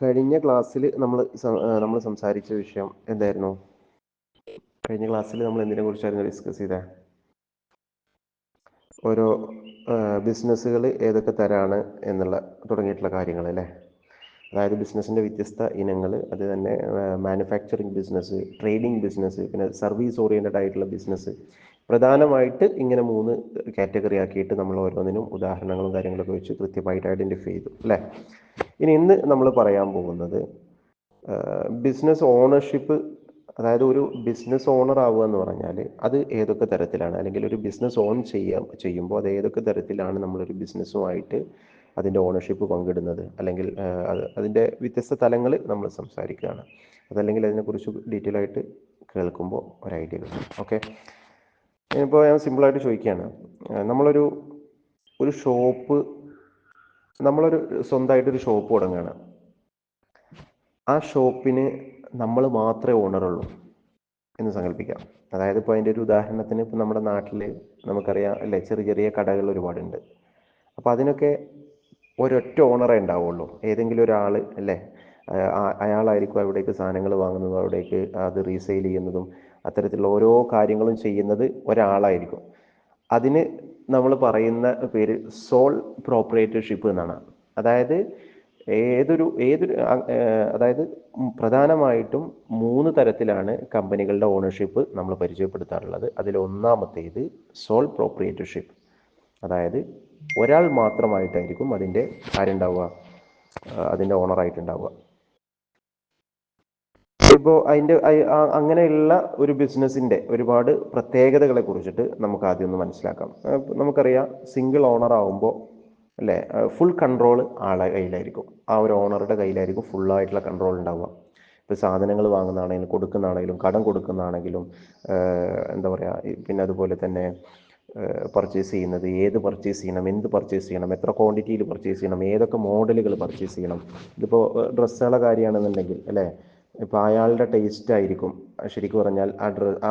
കഴിഞ്ഞ ക്ലാസ്സിൽ നമ്മൾ സംസാരിച്ച വിഷയം എന്തായിരുന്നു? കഴിഞ്ഞ ക്ലാസ്സിൽ നമ്മൾ എന്തിനെ കുറിച്ചായിരുന്നു ഡിസ്കസ് ചെയ്തത്? ഓരോ ബിസിനസ്സുകൾ ഏതൊക്കെ തരാണ് എന്നുള്ള തുടങ്ങിയിട്ടുള്ള കാര്യങ്ങൾ അല്ലേ? അതായത് ബിസിനസ്സിൻ്റെ വ്യത്യസ്ത ഇനങ്ങൾ, അത് തന്നെ മാനുഫാക്ചറിങ് ബിസിനസ്, ട്രേഡിംഗ് ബിസിനസ്, പിന്നെ സർവീസ് ഓറിയൻറ്റഡ് ആയിട്ടുള്ള ബിസിനസ്. പ്രധാനമായിട്ട് ഇങ്ങനെ 3 കാറ്റഗറി ആക്കിയിട്ട് നമ്മൾ ഓരോന്നിനും ഉദാഹരണങ്ങളും കാര്യങ്ങളൊക്കെ വെച്ച് കൃത്യമായിട്ട് ഐഡൻറ്റിഫൈ ചെയ്തു അല്ലേ? ഇന്ന് നമ്മൾ പറയാൻ പോകുന്നത് ബിസിനസ് ഓണർഷിപ്പ്. അതായത് ഒരു ബിസിനസ് ഓണർ ആവുക എന്ന് പറഞ്ഞാൽ അത് ഏതൊക്കെ തരത്തിലാണ്, അല്ലെങ്കിൽ ഒരു ബിസിനസ് ചെയ്യുമ്പോൾ അത് ഏതൊക്കെ തരത്തിലാണ് നമ്മളൊരു ബിസിനസ്സുമായിട്ട് അതിൻ്റെ ഓണർഷിപ്പ് പങ്കിടുന്നത്, അല്ലെങ്കിൽ അതിൻ്റെ വ്യത്യസ്ത തലങ്ങൾ നമ്മൾ സംസാരിക്കുകയാണ്. അതല്ലെങ്കിൽ അതിനെക്കുറിച്ച് ഡീറ്റെയിൽ ആയിട്ട് കേൾക്കുമ്പോൾ ഒരു ഐഡിയ കിട്ടും. ഓക്കെ, ഇപ്പോൾ ഞാൻ സിമ്പിളായിട്ട് ചോദിക്കുകയാണ്. നമ്മളൊരു ഷോപ്പ്, സ്വന്തമായിട്ടൊരു ഷോപ്പ് തുടങ്ങുകയാണ്. ആ ഷോപ്പിന് നമ്മൾ മാത്രമേ ഓണറുള്ളൂ എന്ന് സങ്കല്പിക്കാം. അതായത് ഇപ്പോൾ അതിൻ്റെ ഒരു ഉദാഹരണത്തിന്, ഇപ്പോൾ നമ്മുടെ നാട്ടിൽ നമുക്കറിയാം അല്ലേ, ചെറിയ ചെറിയ കടകൾ ഒരുപാടുണ്ട്. അപ്പോൾ അതിനൊക്കെ ഒരൊറ്റ ഓണറേ ഉണ്ടാവുള്ളൂ, ഏതെങ്കിലും ഒരാൾ അല്ലേ. അയാളായിരിക്കും അവിടേക്ക് സാധനങ്ങൾ വാങ്ങുന്നതും അവിടേക്ക് അത് റീസെയിൽ ചെയ്യുന്നതും അത്തരത്തിലുള്ള ഓരോ കാര്യങ്ങളും ചെയ്യുന്നത് ഒരാളായിരിക്കും. അതിന് നമ്മൾ പറയുന്ന പേര് സോൾ പ്രോപ്രൈറ്റർഷിപ്പ് എന്നാണ്. അതായത് അതായത് പ്രധാനമായിട്ടും 3 തരത്തിലാണ് കമ്പനികളുടെ ഓണർഷിപ്പ് നമ്മൾ പരിചയപ്പെടുത്താറുള്ളത്. അതിൽ ഒന്നാമത്തേത് സോൾ പ്രോപ്രൈറ്റർഷിപ്പ്. അതായത് ഒരാൾ മാത്രമായിട്ടായിരിക്കും ആരുണ്ടാവുക, അതിൻ്റെ ഓണറായിട്ടുണ്ടാവുക. ഇപ്പോൾ അങ്ങനെയുള്ള ഒരു ബിസിനസ്സിൻ്റെ ഒരുപാട് പ്രത്യേകതകളെ കുറിച്ചിട്ട് നമുക്ക് ആദ്യം ഒന്ന് മനസ്സിലാക്കാം. നമുക്കറിയാം, സിംഗിൾ ഓണർ ആവുമ്പോൾ അല്ലേ, ഫുൾ കൺട്രോൾ ആളെ കയ്യിലായിരിക്കും. ആ ഒരു ഓണറുടെ കയ്യിലായിരിക്കും ഫുള്ളായിട്ടുള്ള കൺട്രോൾ ഉണ്ടാവുക. ഇപ്പോൾ സാധനങ്ങൾ വാങ്ങുന്നതാണെങ്കിലും കൊടുക്കുന്നതാണെങ്കിലും കടം കൊടുക്കുന്നതാണെങ്കിലും എന്താ പറയുക, പിന്നെ അതുപോലെ തന്നെ പർച്ചേസ് ചെയ്യുന്നത്, ഏത് പർച്ചേസ് ചെയ്യണം, എന്ത് പർച്ചേസ് ചെയ്യണം, എത്ര ക്വാണ്ടിറ്റിയിൽ പർച്ചേസ് ചെയ്യണം, ഏതൊക്കെ മോഡലുകൾ പർച്ചേസ് ചെയ്യണം. ഇതിപ്പോൾ ഡ്രസ്സുകളുടെ കാര്യമാണെന്നുണ്ടെങ്കിൽ അല്ലേ, ഇപ്പോൾ അയാളുടെ ടേസ്റ്റ് ആയിരിക്കും ശരിക്കും പറഞ്ഞാൽ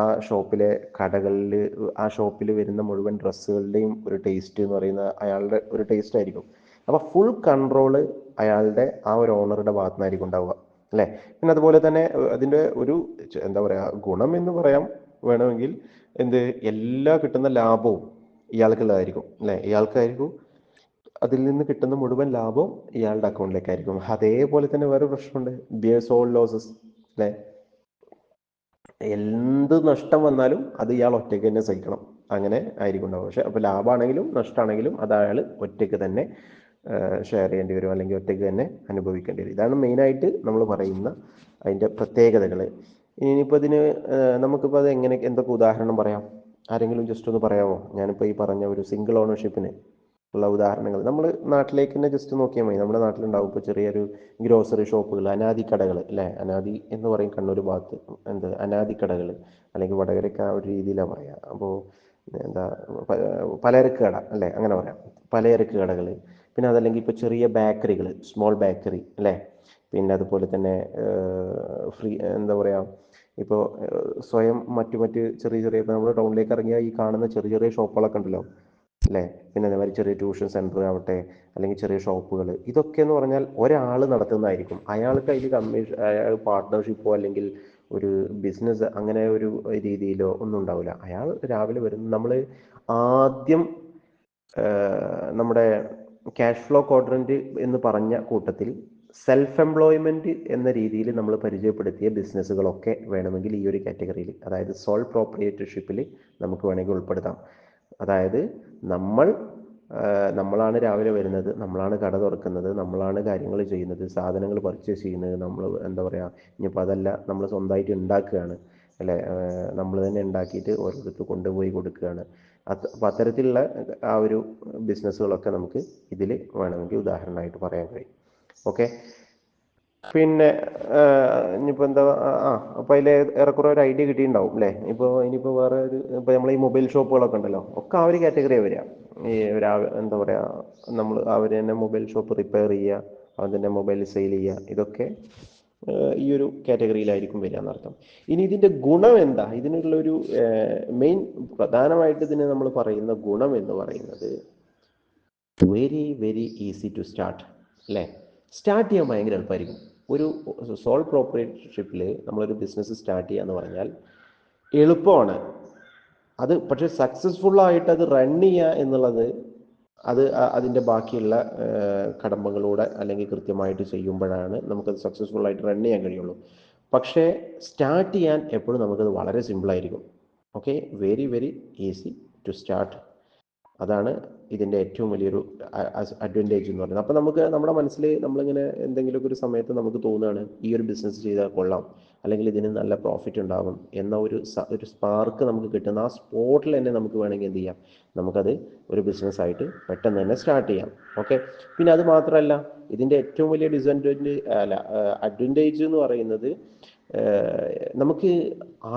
ആ ഷോപ്പിലെ കടകളിൽ, ആ ഷോപ്പിൽ വരുന്ന മുഴുവൻ ഡ്രസ്സുകളുടെയും ഒരു ടേസ്റ്റ് എന്ന് പറയുന്നത് അയാളുടെ ഒരു ടേസ്റ്റ് ആയിരിക്കും. അപ്പോൾ ഫുൾ കൺട്രോള് അയാളുടെ ആ ഒരു ഓണറുടെ ഭാഗത്തു നിന്നായിരിക്കും ഉണ്ടാവുക അല്ലേ. പിന്നെ അതുപോലെ തന്നെ അതിൻ്റെ ഒരു എന്താ പറയുക, ഗുണം എന്ന് പറയാം വേണമെങ്കിൽ, എല്ലാ കിട്ടുന്ന ലാഭവും ഇയാൾക്കുള്ളതായിരിക്കും അല്ലേ. ഇയാൾക്കായിരിക്കും അതിൽ നിന്ന് കിട്ടുന്ന മുഴുവൻ ലാഭവും ഇയാളുടെ അക്കൗണ്ടിലേക്കായിരിക്കും. അതേപോലെ തന്നെ വേറെ പ്രശ്നമുണ്ട്, ബിയർ സോൾ ലോസസ് അല്ലേ. എന്ത് നഷ്ടം വന്നാലും അത് ഇയാൾ ഒറ്റയ്ക്ക് തന്നെ സഹിക്കണം, അങ്ങനെ ആയിരിക്കും ഉണ്ടാവുക. പക്ഷെ അപ്പോൾ ലാഭമാണെങ്കിലും നഷ്ടമാണെങ്കിലും അത് അയാൾ ഒറ്റയ്ക്ക് തന്നെ ഷെയർ ചെയ്യേണ്ടി വരും, അല്ലെങ്കിൽ ഒറ്റയ്ക്ക് തന്നെ അനുഭവിക്കേണ്ടി വരും. ഇതാണ് മെയിനായിട്ട് നമ്മൾ പറയുന്ന അതിൻ്റെ പ്രത്യേകതകൾ. ഇനിയിപ്പോൾ നമുക്കിപ്പോൾ അത് എന്തൊക്കെ ഉദാഹരണം പറയാം? ആരെങ്കിലും ജസ്റ്റ് ഒന്ന് പറയാമോ? ഞാനിപ്പോൾ ഈ പറഞ്ഞ ഒരു സിംഗിൾ ഓണർഷിപ്പിന് ഉള്ള ഉദാഹരണങ്ങൾ നമ്മൾ നാട്ടിലേക്ക് തന്നെ ജസ്റ്റ് നോക്കിയാൽ മതി. നമ്മുടെ നാട്ടിലുണ്ടാവും ഇപ്പോൾ ചെറിയൊരു ഗ്രോസറി ഷോപ്പുകൾ, അനാദി കടകൾ അല്ലേ. അനാദി എന്ന് പറയും കണ്ണൂർ ഭാഗത്ത്, അനാദി കടകൾ, അല്ലെങ്കിൽ വടകരയ്ക്ക് ആ ഒരു രീതിയിലാണ് പറയാം. അപ്പോൾ എന്താ, പലചരക്ക് കട അല്ലേ, അങ്ങനെ പറയാം, പലചരക്ക് കടകൾ. പിന്നെ അതല്ലെങ്കിൽ ഇപ്പോൾ ചെറിയ ബേക്കറികൾ, സ്മോൾ ബേക്കറി അല്ലേ. പിന്നെ അതുപോലെ തന്നെ എന്താ പറയുക, ഇപ്പോൾ സ്വയം മറ്റ് ചെറിയ ചെറിയ, ഇപ്പോൾ നമ്മൾ ടൗണിലേക്ക് ഇറങ്ങിയാൽ ഈ കാണുന്ന ചെറിയ ചെറിയ ഷോപ്പുകളൊക്കെ ഉണ്ടല്ലോ അല്ലേ. പിന്നെ അതേമാതിരി ചെറിയ ട്യൂഷൻ സെൻറ്റർ ആവട്ടെ, അല്ലെങ്കിൽ ചെറിയ ഷോപ്പുകൾ, ഇതൊക്കെ എന്ന് പറഞ്ഞാൽ ഒരാൾ നടത്തുന്നതായിരിക്കും. അയാൾക്ക് അതിൽ അയാൾ പാർട്ട്ണർഷിപ്പോ അല്ലെങ്കിൽ ഒരു ബിസിനസ് അങ്ങനെ ഒരു രീതിയിലോ ഒന്നും ഉണ്ടാവില്ല. അയാൾ രാവിലെ വരും. നമ്മൾ ആദ്യം നമ്മുടെ ക്യാഷ് ഫ്ലോ ക്വാഡ്രന്റ് എന്ന് പറഞ്ഞ കൂട്ടത്തിൽ സെൽഫ് എംപ്ലോയ്മെന്റ് എന്ന രീതിയിൽ നമ്മൾ പരിചയപ്പെടുത്തിയ ബിസിനസ്സുകളൊക്കെ വേണമെങ്കിൽ ഈ ഒരു കാറ്റഗറിയിൽ, അതായത് സോൾ പ്രോപ്രിയേറ്റർഷിപ്പിൽ നമുക്ക് വേണമെങ്കിൽ ഉൾപ്പെടുത്താം. അതായത് നമ്മളാണ് രാവിലെ വരുന്നത്, നമ്മളാണ് കട തുറക്കുന്നത്, നമ്മളാണ് കാര്യങ്ങൾ ചെയ്യുന്നത്, സാധനങ്ങൾ പർച്ചേസ് ചെയ്യുന്നത്, നമ്മൾ എന്താ പറയുക, ഇനിയിപ്പോൾ അതല്ല നമ്മൾ സ്വന്തമായിട്ട് ഉണ്ടാക്കുകയാണ് അല്ലേ, നമ്മൾ തന്നെ ഉണ്ടാക്കിയിട്ട് ഓരോരുത്തർക്ക് കൊണ്ടുപോയി കൊടുക്കുകയാണ്. അപ്പോൾ അത്തരത്തിലുള്ള ആ ഒരു ബിസിനസ്സുകളൊക്കെ നമുക്ക് ഇതിൽ വേണമെങ്കിൽ ഉദാഹരണമായിട്ട് പറയാൻ കഴിയും. ഓക്കെ, പിന്നെ ഇനിയിപ്പോൾ എന്താ, അപ്പോൾ അതിൽ ഏറെക്കുറെ ഒരു ഐഡിയ കിട്ടിയിട്ടുണ്ടാവും അല്ലേ. ഇനിയിപ്പോൾ വേറെ ഇപ്പോൾ നമ്മൾ ഈ മൊബൈൽ ഷോപ്പുകളൊക്കെ ഉണ്ടല്ലോ, ഒക്കെ ആ ഒരു കാറ്റഗറിയാണ് വരിക. ഈ എന്താ പറയുക, നമ്മൾ അവർ തന്നെ മൊബൈൽ ഷോപ്പ് റിപ്പയർ ചെയ്യുക, അവർ തന്നെ മൊബൈൽ സെയിൽ ചെയ്യുക, ഇതൊക്കെ ഈ ഒരു കാറ്റഗറിയിലായിരിക്കും വരിക എന്നർത്ഥം. ഇനി ഇതിൻ്റെ ഗുണം എന്താ? ഇതിനുള്ളൊരു മെയിൻ പ്രധാനമായിട്ട് ഇതിന് നമ്മൾ പറയുന്ന ഗുണം എന്ന് പറയുന്നത് very very easy to start അല്ലേ. സ്റ്റാർട്ട് ചെയ്യാൻ ഭയങ്കര എളുപ്പമായിരിക്കും. ഒരു സോൾ പ്രോപ്രൈറ്റർഷിപ്പിൽ നമ്മളൊരു ബിസിനസ് സ്റ്റാർട്ട് ചെയ്യുക എന്ന് പറഞ്ഞാൽ എളുപ്പമാണ് അത്. പക്ഷേ സക്സസ്ഫുള്ളായിട്ട് അത് റൺ ചെയ്യുക എന്നുള്ളത് അത് അതിൻ്റെ ബാക്കിയുള്ള കടമ്പകളൂടെ അല്ലെങ്കിൽ കൃത്യമായിട്ട് ചെയ്യുമ്പോഴാണ് നമുക്കത് സക്സസ്ഫുള്ളായിട്ട് റൺ ചെയ്യാൻ കഴിയുള്ളൂ. പക്ഷേ സ്റ്റാർട്ട് ചെയ്യാൻ എപ്പോഴും നമുക്കത് വളരെ സിമ്പിളായിരിക്കും. Okay, very very easy to start. അതാണ് ഇതിൻ്റെ ഏറ്റവും വലിയൊരു അഡ്വാൻറ്റേജ് എന്ന് പറയുന്നത്. അപ്പോൾ നമുക്ക് നമ്മുടെ മനസ്സിൽ നമ്മളിങ്ങനെ എന്തെങ്കിലുമൊക്കെ ഒരു സമയത്ത് നമുക്ക് തോന്നുകയാണ് ഈ ഒരു ബിസിനസ് ചെയ്താൽ കൊള്ളാം, അല്ലെങ്കിൽ ഇതിന് നല്ല പ്രോഫിറ്റ് ഉണ്ടാകും എന്ന ഒരു സ്പാർക്ക് നമുക്ക് കിട്ടുന്ന ആ സ്പോട്ടിൽ തന്നെ നമുക്ക് വേണമെങ്കിൽ എന്ത് ചെയ്യാം, നമുക്കത് ഒരു ബിസിനസ്സായിട്ട് പെട്ടെന്ന് തന്നെ സ്റ്റാർട്ട് ചെയ്യാം. ഓക്കെ, പിന്നെ അത് മാത്രമല്ല, ഇതിൻ്റെ ഏറ്റവും വലിയ അഡ്വാൻറ്റേജ് എന്ന് പറയുന്നത് നമുക്ക്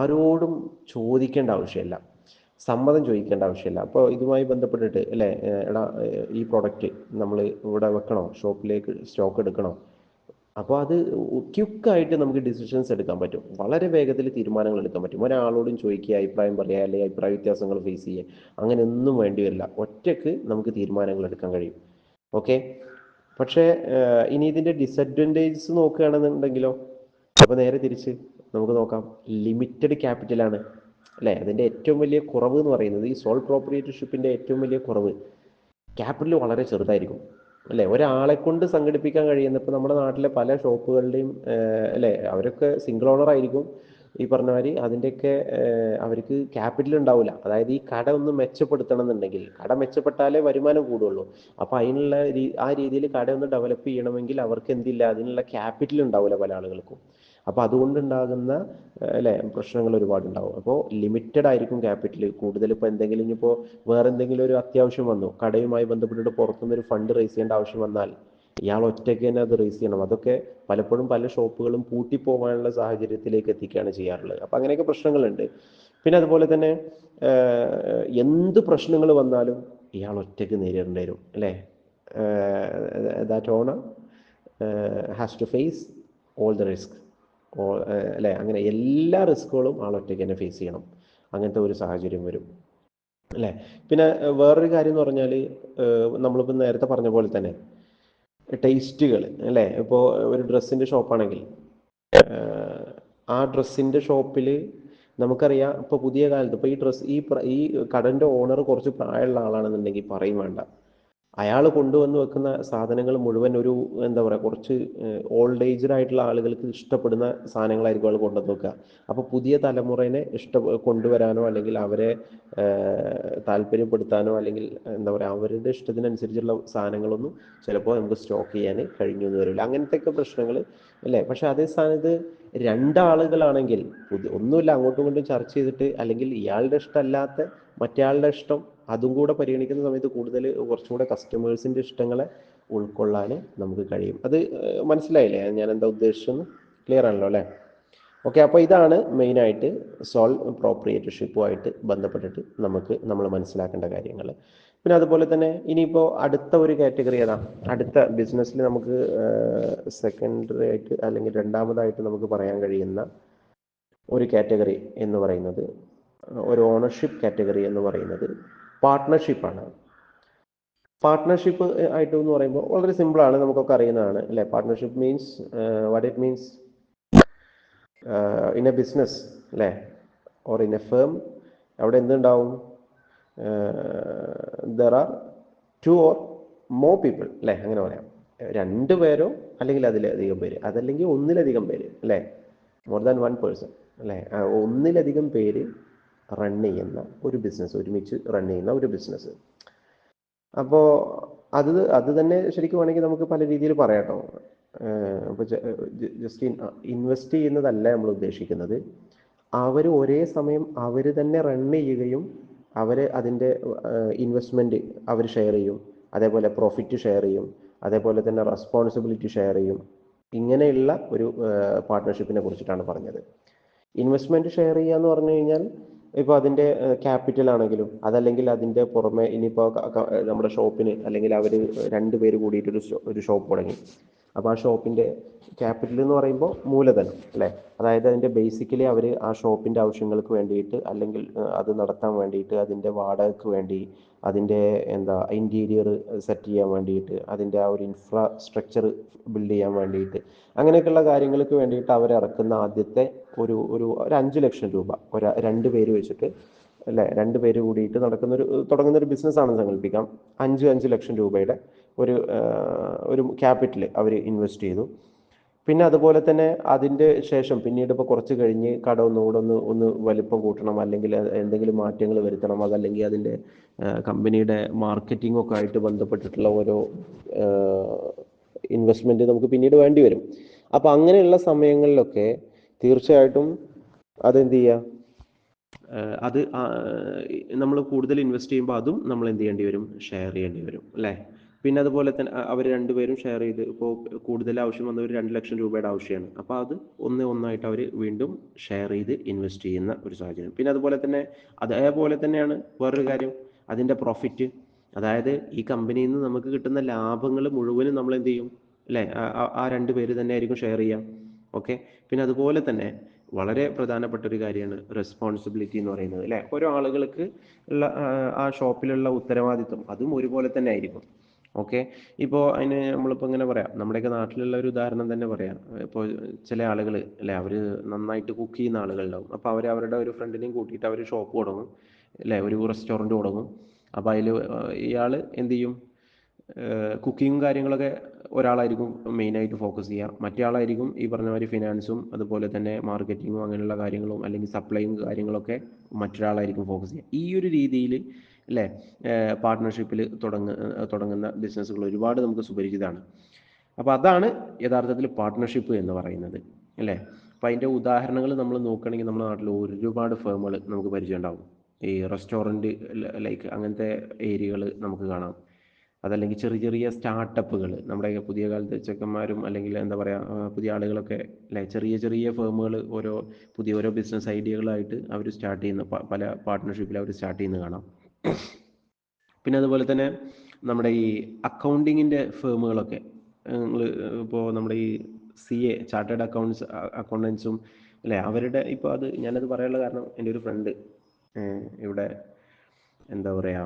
ആരോടും ചോദിക്കേണ്ട ആവശ്യമില്ല, സമ്മതം ചോദിക്കേണ്ട ആവശ്യമില്ല. അപ്പോൾ ഇതുമായി ബന്ധപ്പെട്ടിട്ട് അല്ലേ, എടാ ഈ പ്രോഡക്റ്റ് നമ്മൾ ഇവിടെ വെക്കണോ, ഷോപ്പിലേക്ക് സ്റ്റോക്ക് എടുക്കണോ, അപ്പോൾ അത് ക്വിക്കായിട്ട് നമുക്ക് ഡിസിഷൻസ് എടുക്കാൻ പറ്റും, വളരെ വേഗത്തിൽ തീരുമാനങ്ങൾ എടുക്കാൻ പറ്റും. ഒരാളോടും ചോദിക്കുക, അഭിപ്രായം പറയുക, അല്ലെങ്കിൽ അഭിപ്രായ വ്യത്യാസങ്ങൾ ഫേസ് ചെയ്യുക, അങ്ങനെ ഒന്നും വേണ്ടി വരില്ല. ഒറ്റയ്ക്ക് നമുക്ക് തീരുമാനങ്ങൾ എടുക്കാൻ കഴിയും. ഓക്കെ, പക്ഷേ ഇനി ഇതിൻ്റെ ഡിസഡ്വാൻറ്റേജസ് നോക്കുകയാണെന്നുണ്ടെങ്കിലോ, അപ്പോൾ നേരെ തിരിച്ച് നമുക്ക് നോക്കാം. ലിമിറ്റഡ് ക്യാപിറ്റലാണ് അല്ലേ അതിൻ്റെ ഏറ്റവും വലിയ കുറവ് എന്ന് പറയുന്നത്. ഈ സോൾ പ്രോപ്രൈറ്റർഷിപ്പിൻ്റെ ഏറ്റവും വലിയ കുറവ് ക്യാപിറ്റൽ വളരെ ചെറുതായിരിക്കും അല്ലേ. ഒരാളെ കൊണ്ട് സംഘടിപ്പിക്കാൻ കഴിയുന്ന, ഇപ്പോൾ നമ്മുടെ നാട്ടിലെ പല ഷോപ്പുകളുടെയും അല്ലേ, അവരൊക്കെ സിംഗിൾ ഓണർ ആയിരിക്കും. ഈ പറഞ്ഞ മാതിരി അതിൻ്റെയൊക്കെ അവർക്ക് ക്യാപിറ്റൽ ഉണ്ടാവില്ല. അതായത് ഈ കട ഒന്ന് മെച്ചപ്പെടുത്തണം എന്നുണ്ടെങ്കിൽ, കട മെച്ചപ്പെട്ടാലേ വരുമാനം കൂടുള്ളൂ. അപ്പോൾ അതിനുള്ള ആ രീതിയിൽ കട ഒന്ന് ഡെവലപ്പ് ചെയ്യണമെങ്കിൽ അവർക്ക് എന്തില്ല, അതിനുള്ള ക്യാപിറ്റൽ ഉണ്ടാവില്ല പല ആളുകൾക്കും. അപ്പോൾ അതുകൊണ്ടുണ്ടാകുന്ന അല്ലേ പ്രശ്നങ്ങൾ ഒരുപാടുണ്ടാവും. അപ്പോൾ ലിമിറ്റഡ് ആയിരിക്കും ക്യാപിറ്റൽ കൂടുതൽ. ഇപ്പോൾ എന്തെങ്കിലും ഇനിയിപ്പോൾ വേറെ എന്തെങ്കിലും ഒരു അത്യാവശ്യം വന്നു, കടയുമായി ബന്ധപ്പെട്ടിട്ട് പുറത്തുനിന്നൊരു ഫണ്ട് റേസ് ചെയ്യേണ്ട ആവശ്യം വന്നാൽ ഇയാൾ ഒറ്റയ്ക്ക് തന്നെ അത് റേസ് ചെയ്യണം. അതൊക്കെ പലപ്പോഴും പല ഷോപ്പുകളും പൂട്ടിപ്പോകാനുള്ള സാഹചര്യത്തിലേക്ക് എത്തിക്കുകയാണ് ചെയ്യാറുള്ളത്. അപ്പം അങ്ങനെയൊക്കെ പ്രശ്നങ്ങളുണ്ട്. പിന്നെ അതുപോലെ തന്നെ എന്ത് പ്രശ്നങ്ങൾ വന്നാലും ഇയാൾ ഒറ്റയ്ക്ക് നേരിടേണ്ടി വരും അല്ലേ. That owner has to face all the risk അല്ലേ. അങ്ങനെ എല്ലാ റിസ്കുകളും ആൾ ഒറ്റയ്ക്ക് തന്നെ ഫേസ് ചെയ്യണം. അങ്ങനത്തെ ഒരു സാഹചര്യം വരും അല്ലേ. പിന്നെ വേറൊരു കാര്യം എന്ന് പറഞ്ഞാൽ, നമ്മളിപ്പോൾ നേരത്തെ പറഞ്ഞ പോലെ തന്നെ ടേസ്റ്റുകൾ അല്ലേ. ഇപ്പോൾ ഒരു ഡ്രസ്സിൻ്റെ ഷോപ്പാണെങ്കിൽ ആ ഡ്രസ്സിൻ്റെ ഷോപ്പിൽ നമുക്കറിയാം, ഇപ്പോൾ പുതിയ കാലത്ത് ഇപ്പോൾ ഈ ഡ്രസ്സ് ഈ കടൻ്റെ ഓണർ കുറച്ച് പ്രായമുള്ള ആളാണെന്നുണ്ടെങ്കിൽ പറയും വേണ്ട, അയാൾ കൊണ്ടുവന്ന് വെക്കുന്ന സാധനങ്ങൾ മുഴുവൻ ഒരു എന്താ പറയുക, കുറച്ച് ഓൾഡ് ഏജ്ഡ് ആയിട്ടുള്ള ആളുകൾക്ക് ഇഷ്ടപ്പെടുന്ന സാധനങ്ങളായിരിക്കും അയാൾ കൊണ്ടുവന്ന് വെക്കുക. അപ്പോൾ പുതിയ തലമുറയെ കൊണ്ടുവരാനോ അല്ലെങ്കിൽ അവരെ താല്പര്യപ്പെടുത്താനോ അല്ലെങ്കിൽ എന്താ പറയുക അവരുടെ ഇഷ്ടത്തിനനുസരിച്ചുള്ള സാധനങ്ങളൊന്നും ചിലപ്പോൾ നമുക്ക് സ്റ്റോക്ക് ചെയ്യാൻ കഴിഞ്ഞു എന്ന് വരില്ല. അങ്ങനത്തെയൊക്കെ പ്രശ്നങ്ങൾ അല്ലേ. പക്ഷേ അതേ സ്ഥാനത്ത് രണ്ടാളുകളാണെങ്കിൽ ഒന്നുമില്ല, അങ്ങോട്ടും ഇങ്ങോട്ടും ചർച്ച ചെയ്തിട്ട് അല്ലെങ്കിൽ ഇയാളുടെ ഇഷ്ടമല്ലാത്ത മറ്റേയാളുടെ ഇഷ്ടം അതും കൂടെ പരിഗണിക്കുന്ന സമയത്ത് കുറച്ചും കൂടെ കസ്റ്റമേഴ്സിൻ്റെ ഇഷ്ടങ്ങളെ ഉൾക്കൊള്ളാൻ നമുക്ക് കഴിയും. അത് മനസ്സിലായില്ലേ ഞാൻ എന്താ ഉദ്ദേശിച്ചെന്ന്? ക്ലിയർ ആണല്ലോ അല്ലേ? ഓക്കെ, അപ്പോൾ ഇതാണ് മെയിനായിട്ട് സോൾ പ്രോപ്രിയേറ്റർഷിപ്പുമായിട്ട് ബന്ധപ്പെട്ടിട്ട് നമ്മൾ മനസ്സിലാക്കേണ്ട കാര്യങ്ങൾ. പിന്നെ അതുപോലെ തന്നെ ഇനിയിപ്പോൾ അടുത്ത ഒരു കാറ്റഗറി ഏതാ, അടുത്ത ബിസിനസ്സിൽ നമുക്ക് സെക്കൻഡറി ആയിട്ട് അല്ലെങ്കിൽ രണ്ടാമതായിട്ട് നമുക്ക് പറയാൻ കഴിയുന്ന ഒരു കാറ്റഗറി എന്ന് പറയുന്നത്, ഒരു ഓണർഷിപ്പ് കാറ്റഗറി എന്ന് പറയുന്നത് പാർട്ട്ണർഷിപ്പാണ്. പാർട്ട്ണർഷിപ്പ് ആയിട്ട് എന്ന് പറയുമ്പോൾ വളരെ സിമ്പിളാണ്, നമുക്കൊക്കെ അറിയുന്നതാണ് അല്ലേ. Partnership means what it means in A business അല്ലേ, ഓർ ഇൻ എ ഫേം. അവിടെ എന്തുണ്ടാവും, there are 2 or more people അല്ലേ, അങ്ങനെ പറയാം. 2 പേരോ അല്ലെങ്കിൽ അതിലധികം പേര്, അതല്ലെങ്കിൽ ഒന്നിലധികം പേര് അല്ലേ, മോർ ദാൻ 1 person അല്ലേ. ഒന്നിലധികം പേര് റൺ ചെയ്യുന്ന ഒരു ബിസിനസ്, ഒരുമിച്ച് റൺ ചെയ്യുന്ന ഒരു ബിസിനസ്. അപ്പോൾ അത് തന്നെ ശരിക്കും വേണമെങ്കിൽ നമുക്ക് പല രീതിയിൽ പറയാം കേട്ടോ. ഇപ്പോൾ ജസ്റ്റ് ഇൻവെസ്റ്റ് ചെയ്യുന്നതല്ല നമ്മൾ ഉദ്ദേശിക്കുന്നത്, അവർ ഒരേ സമയം അവർ തന്നെ റൺ ചെയ്യുകയും അവർ അതിൻ്റെ ഇൻവെസ്റ്റ്മെൻറ്റ് അവർ ഷെയർ ചെയ്യും, അതേപോലെ പ്രോഫിറ്റ് ഷെയർ ചെയ്യും, അതേപോലെ തന്നെ റെസ്പോൺസിബിലിറ്റി ഷെയർ ചെയ്യും. ഇങ്ങനെയുള്ള ഒരു പാർട്ട്ണർഷിപ്പിനെ കുറിച്ചിട്ടാണ് പറഞ്ഞത്. ഇൻവെസ്റ്റ്മെൻറ്റ് ഷെയർ ചെയ്യുക എന്ന് പറഞ്ഞു കഴിഞ്ഞാൽ ഇപ്പോൾ അതിൻ്റെ ക്യാപിറ്റൽ ആണെങ്കിലും, അതല്ലെങ്കിൽ അതിൻ്റെ പുറമെ ഇനിയിപ്പോൾ നമ്മുടെ ഷോപ്പിന് അല്ലെങ്കിൽ അവർ 2 പേര് കൂടിയിട്ട് ഒരു ഷോപ്പ് തുടങ്ങി, അപ്പോൾ ആ ഷോപ്പിൻ്റെ ക്യാപിറ്റൽ എന്ന് പറയുമ്പോൾ മൂലധനം അല്ലേ, അതായത് അതിൻ്റെ ബേസിക്കലി അവർ ആ ഷോപ്പിൻ്റെ ആവശ്യങ്ങൾക്ക് വേണ്ടിയിട്ട്, അല്ലെങ്കിൽ അത് നടത്താൻ വേണ്ടിയിട്ട്, അതിൻ്റെ വാടകയ്ക്ക് വേണ്ടി, അതിൻ്റെ ഇൻറ്റീരിയർ സെറ്റ് ചെയ്യാൻ വേണ്ടിയിട്ട്, അതിൻ്റെ ആ ഒരു ഇൻഫ്രാസ്ട്രക്ചർ ബിൽഡ് ചെയ്യാൻ വേണ്ടിയിട്ട്, അങ്ങനെയൊക്കെയുള്ള കാര്യങ്ങൾക്ക് വേണ്ടിയിട്ട് അവർ ഇറക്കുന്ന ആദ്യത്തെ ഒരു 5 ലക്ഷം രൂപ രണ്ട് പേര് വെച്ചിട്ട് അല്ലേ, 2 പേര് കൂടിയിട്ട് തുടങ്ങുന്ന ഒരു ബിസിനസ്സാണെന്ന് സങ്കല്പിക്കാം. 5 ലക്ഷം രൂപയുടെ ഒരു ക്യാപിറ്റൽ അവർ ഇൻവെസ്റ്റ് ചെയ്തു. പിന്നെ അതുപോലെ തന്നെ അതിൻ്റെ ശേഷം പിന്നീട് ഇപ്പോൾ കുറച്ച് കഴിഞ്ഞ് കട ഒന്ന് വലിപ്പം കൂട്ടണം, അല്ലെങ്കിൽ എന്തെങ്കിലും മാറ്റങ്ങൾ വരുത്തണം, അതല്ലെങ്കിൽ അതിൻ്റെ കമ്പനിയുടെ മാർക്കറ്റിംഗ് ആയിട്ട് ബന്ധപ്പെട്ടിട്ടുള്ള ഓരോ ഇൻവെസ്റ്റ്മെൻറ്റ് നമുക്ക് പിന്നീട് വേണ്ടി വരും. അപ്പോൾ അങ്ങനെയുള്ള സമയങ്ങളിലൊക്കെ തീർച്ചയായിട്ടും അതെന്ത് ചെയ്യുക, അത് നമ്മൾ കൂടുതൽ ഇൻവെസ്റ്റ് ചെയ്യുമ്പോൾ അതും നമ്മൾ എന്ത് ചെയ്യേണ്ടി വരും, ഷെയർ ചെയ്യേണ്ടി വരും അല്ലേ. പിന്നെ അതുപോലെ തന്നെ അവർ രണ്ടുപേരും ഷെയർ ചെയ്ത്, ഇപ്പോൾ കൂടുതൽ ആവശ്യം വന്ന ഒരു 2 ലക്ഷം രൂപയുടെ ആവശ്യമാണ്, അപ്പോൾ അത് ഒന്നായിട്ട് അവർ വീണ്ടും ഷെയർ ചെയ്ത് ഇൻവെസ്റ്റ് ചെയ്യുന്ന ഒരു സാഹചര്യം. പിന്നെ അതുപോലെ തന്നെയാണ് വേറൊരു കാര്യം, അതിൻ്റെ പ്രോഫിറ്റ്. അതായത് ഈ കമ്പനിയിൽ നിന്ന് നമുക്ക് കിട്ടുന്ന ലാഭങ്ങൾ മുഴുവനും നമ്മൾ എന്ത് ചെയ്യും അല്ലേ, ആ 2 പേര് തന്നെ ആയിരിക്കും ഷെയർ ചെയ്യാം. ഓക്കെ. പിന്നെ അതുപോലെ തന്നെ വളരെ പ്രധാനപ്പെട്ട ഒരു കാര്യമാണ് റെസ്പോൺസിബിലിറ്റി എന്ന് പറയുന്നത് അല്ലേ. ഓരോ ആളുകൾക്ക് ഉള്ള ആ ഷോപ്പിലുള്ള ഉത്തരവാദിത്വം അതും ഒരുപോലെ തന്നെ ആയിരിക്കും. ഓക്കെ. ഇപ്പോൾ അതിന് നമ്മളിപ്പോൾ ഇങ്ങനെ പറയാം, നമ്മുടെയൊക്കെ നാട്ടിലുള്ള ഒരു ഉദാഹരണം തന്നെ പറയാം. ഇപ്പോൾ ചില ആളുകൾ അല്ലേ, അവർ നന്നായിട്ട് കുക്ക് ചെയ്യുന്ന ആളുകളുണ്ടാവും. അപ്പോൾ അവർ അവരുടെ ഒരു ഫ്രണ്ടിനെയും കൂട്ടിയിട്ട് അവർ ഷോപ്പ് തുടങ്ങും അല്ലേ, ഒരു റെസ്റ്റോറൻറ്റ് തുടങ്ങും. അപ്പോൾ അതിൽ ഇയാൾ എന്ത് ചെയ്യും, കുക്കിങ്ങും കാര്യങ്ങളൊക്കെ ഒരാളായിരിക്കും മെയിനായിട്ട് ഫോക്കസ് ചെയ്യുക, മറ്റേ ആളായിരിക്കും ഈ പറഞ്ഞ മാതിരി ഫിനാൻസും അതുപോലെ തന്നെ മാർക്കറ്റിങ്ങും അങ്ങനെയുള്ള കാര്യങ്ങളും അല്ലെങ്കിൽ സപ്ലൈയും കാര്യങ്ങളൊക്കെ മറ്റൊരാളായിരിക്കും ഫോക്കസ് ചെയ്യുക. ഈ ഒരു രീതിയിൽ അല്ലേ പാർട്ട്ണർഷിപ്പിൽ തുടങ്ങുന്ന ബിസിനസ്സുകൾ ഒരുപാട് നമുക്ക് സുപരിചിതമാണ്. അപ്പോൾ അതാണ് യഥാർത്ഥത്തിൽ പാർട്ട്ണർഷിപ്പ് എന്ന് പറയുന്നത് അല്ലേ. അപ്പോൾ അതിൻ്റെ ഉദാഹരണങ്ങൾ നമ്മൾ നോക്കുകയാണെങ്കിൽ നമ്മുടെ നാട്ടിൽ ഒരുപാട് ഫേമുകൾ നമുക്ക് പരിചയം ഉണ്ടാവും. ഈ റെസ്റ്റോറൻറ്റ് ലൈക്ക് അങ്ങനത്തെ ഏരിയകൾ നമുക്ക് കാണാം. അതല്ലെങ്കിൽ ചെറിയ ചെറിയ സ്റ്റാർട്ടപ്പുകൾ, നമ്മുടെ പുതിയ കാലത്ത് ചെക്കന്മാരും അല്ലെങ്കിൽ എന്താ പറയുക പുതിയ ആളുകളൊക്കെ അല്ലേ, ചെറിയ ചെറിയ ഫേമുകൾ ഓരോ ബിസിനസ് ഐഡിയകളായിട്ട് അവർ സ്റ്റാർട്ട് ചെയ്യുന്ന പല പാർട്ട്ണർഷിപ്പിൽ അവർ സ്റ്റാർട്ട് ചെയ്യുന്നത് കാണാം. പിന്നെ അതുപോലെ തന്നെ നമ്മുടെ ഈ അക്കൗണ്ടിങ്ങിൻ്റെ ഫേമുകളൊക്കെ നിങ്ങൾ ഇപ്പോൾ നമ്മുടെ ഈ CA ചാർട്ടേഡ് അക്കൗണ്ടൻസും അല്ലേ, അവരുടെ ഇപ്പോൾ ഞാനത് പറയാനുള്ള കാരണം എൻ്റെ ഒരു ഫ്രണ്ട് ഇവിടെ എന്താ പറയുക,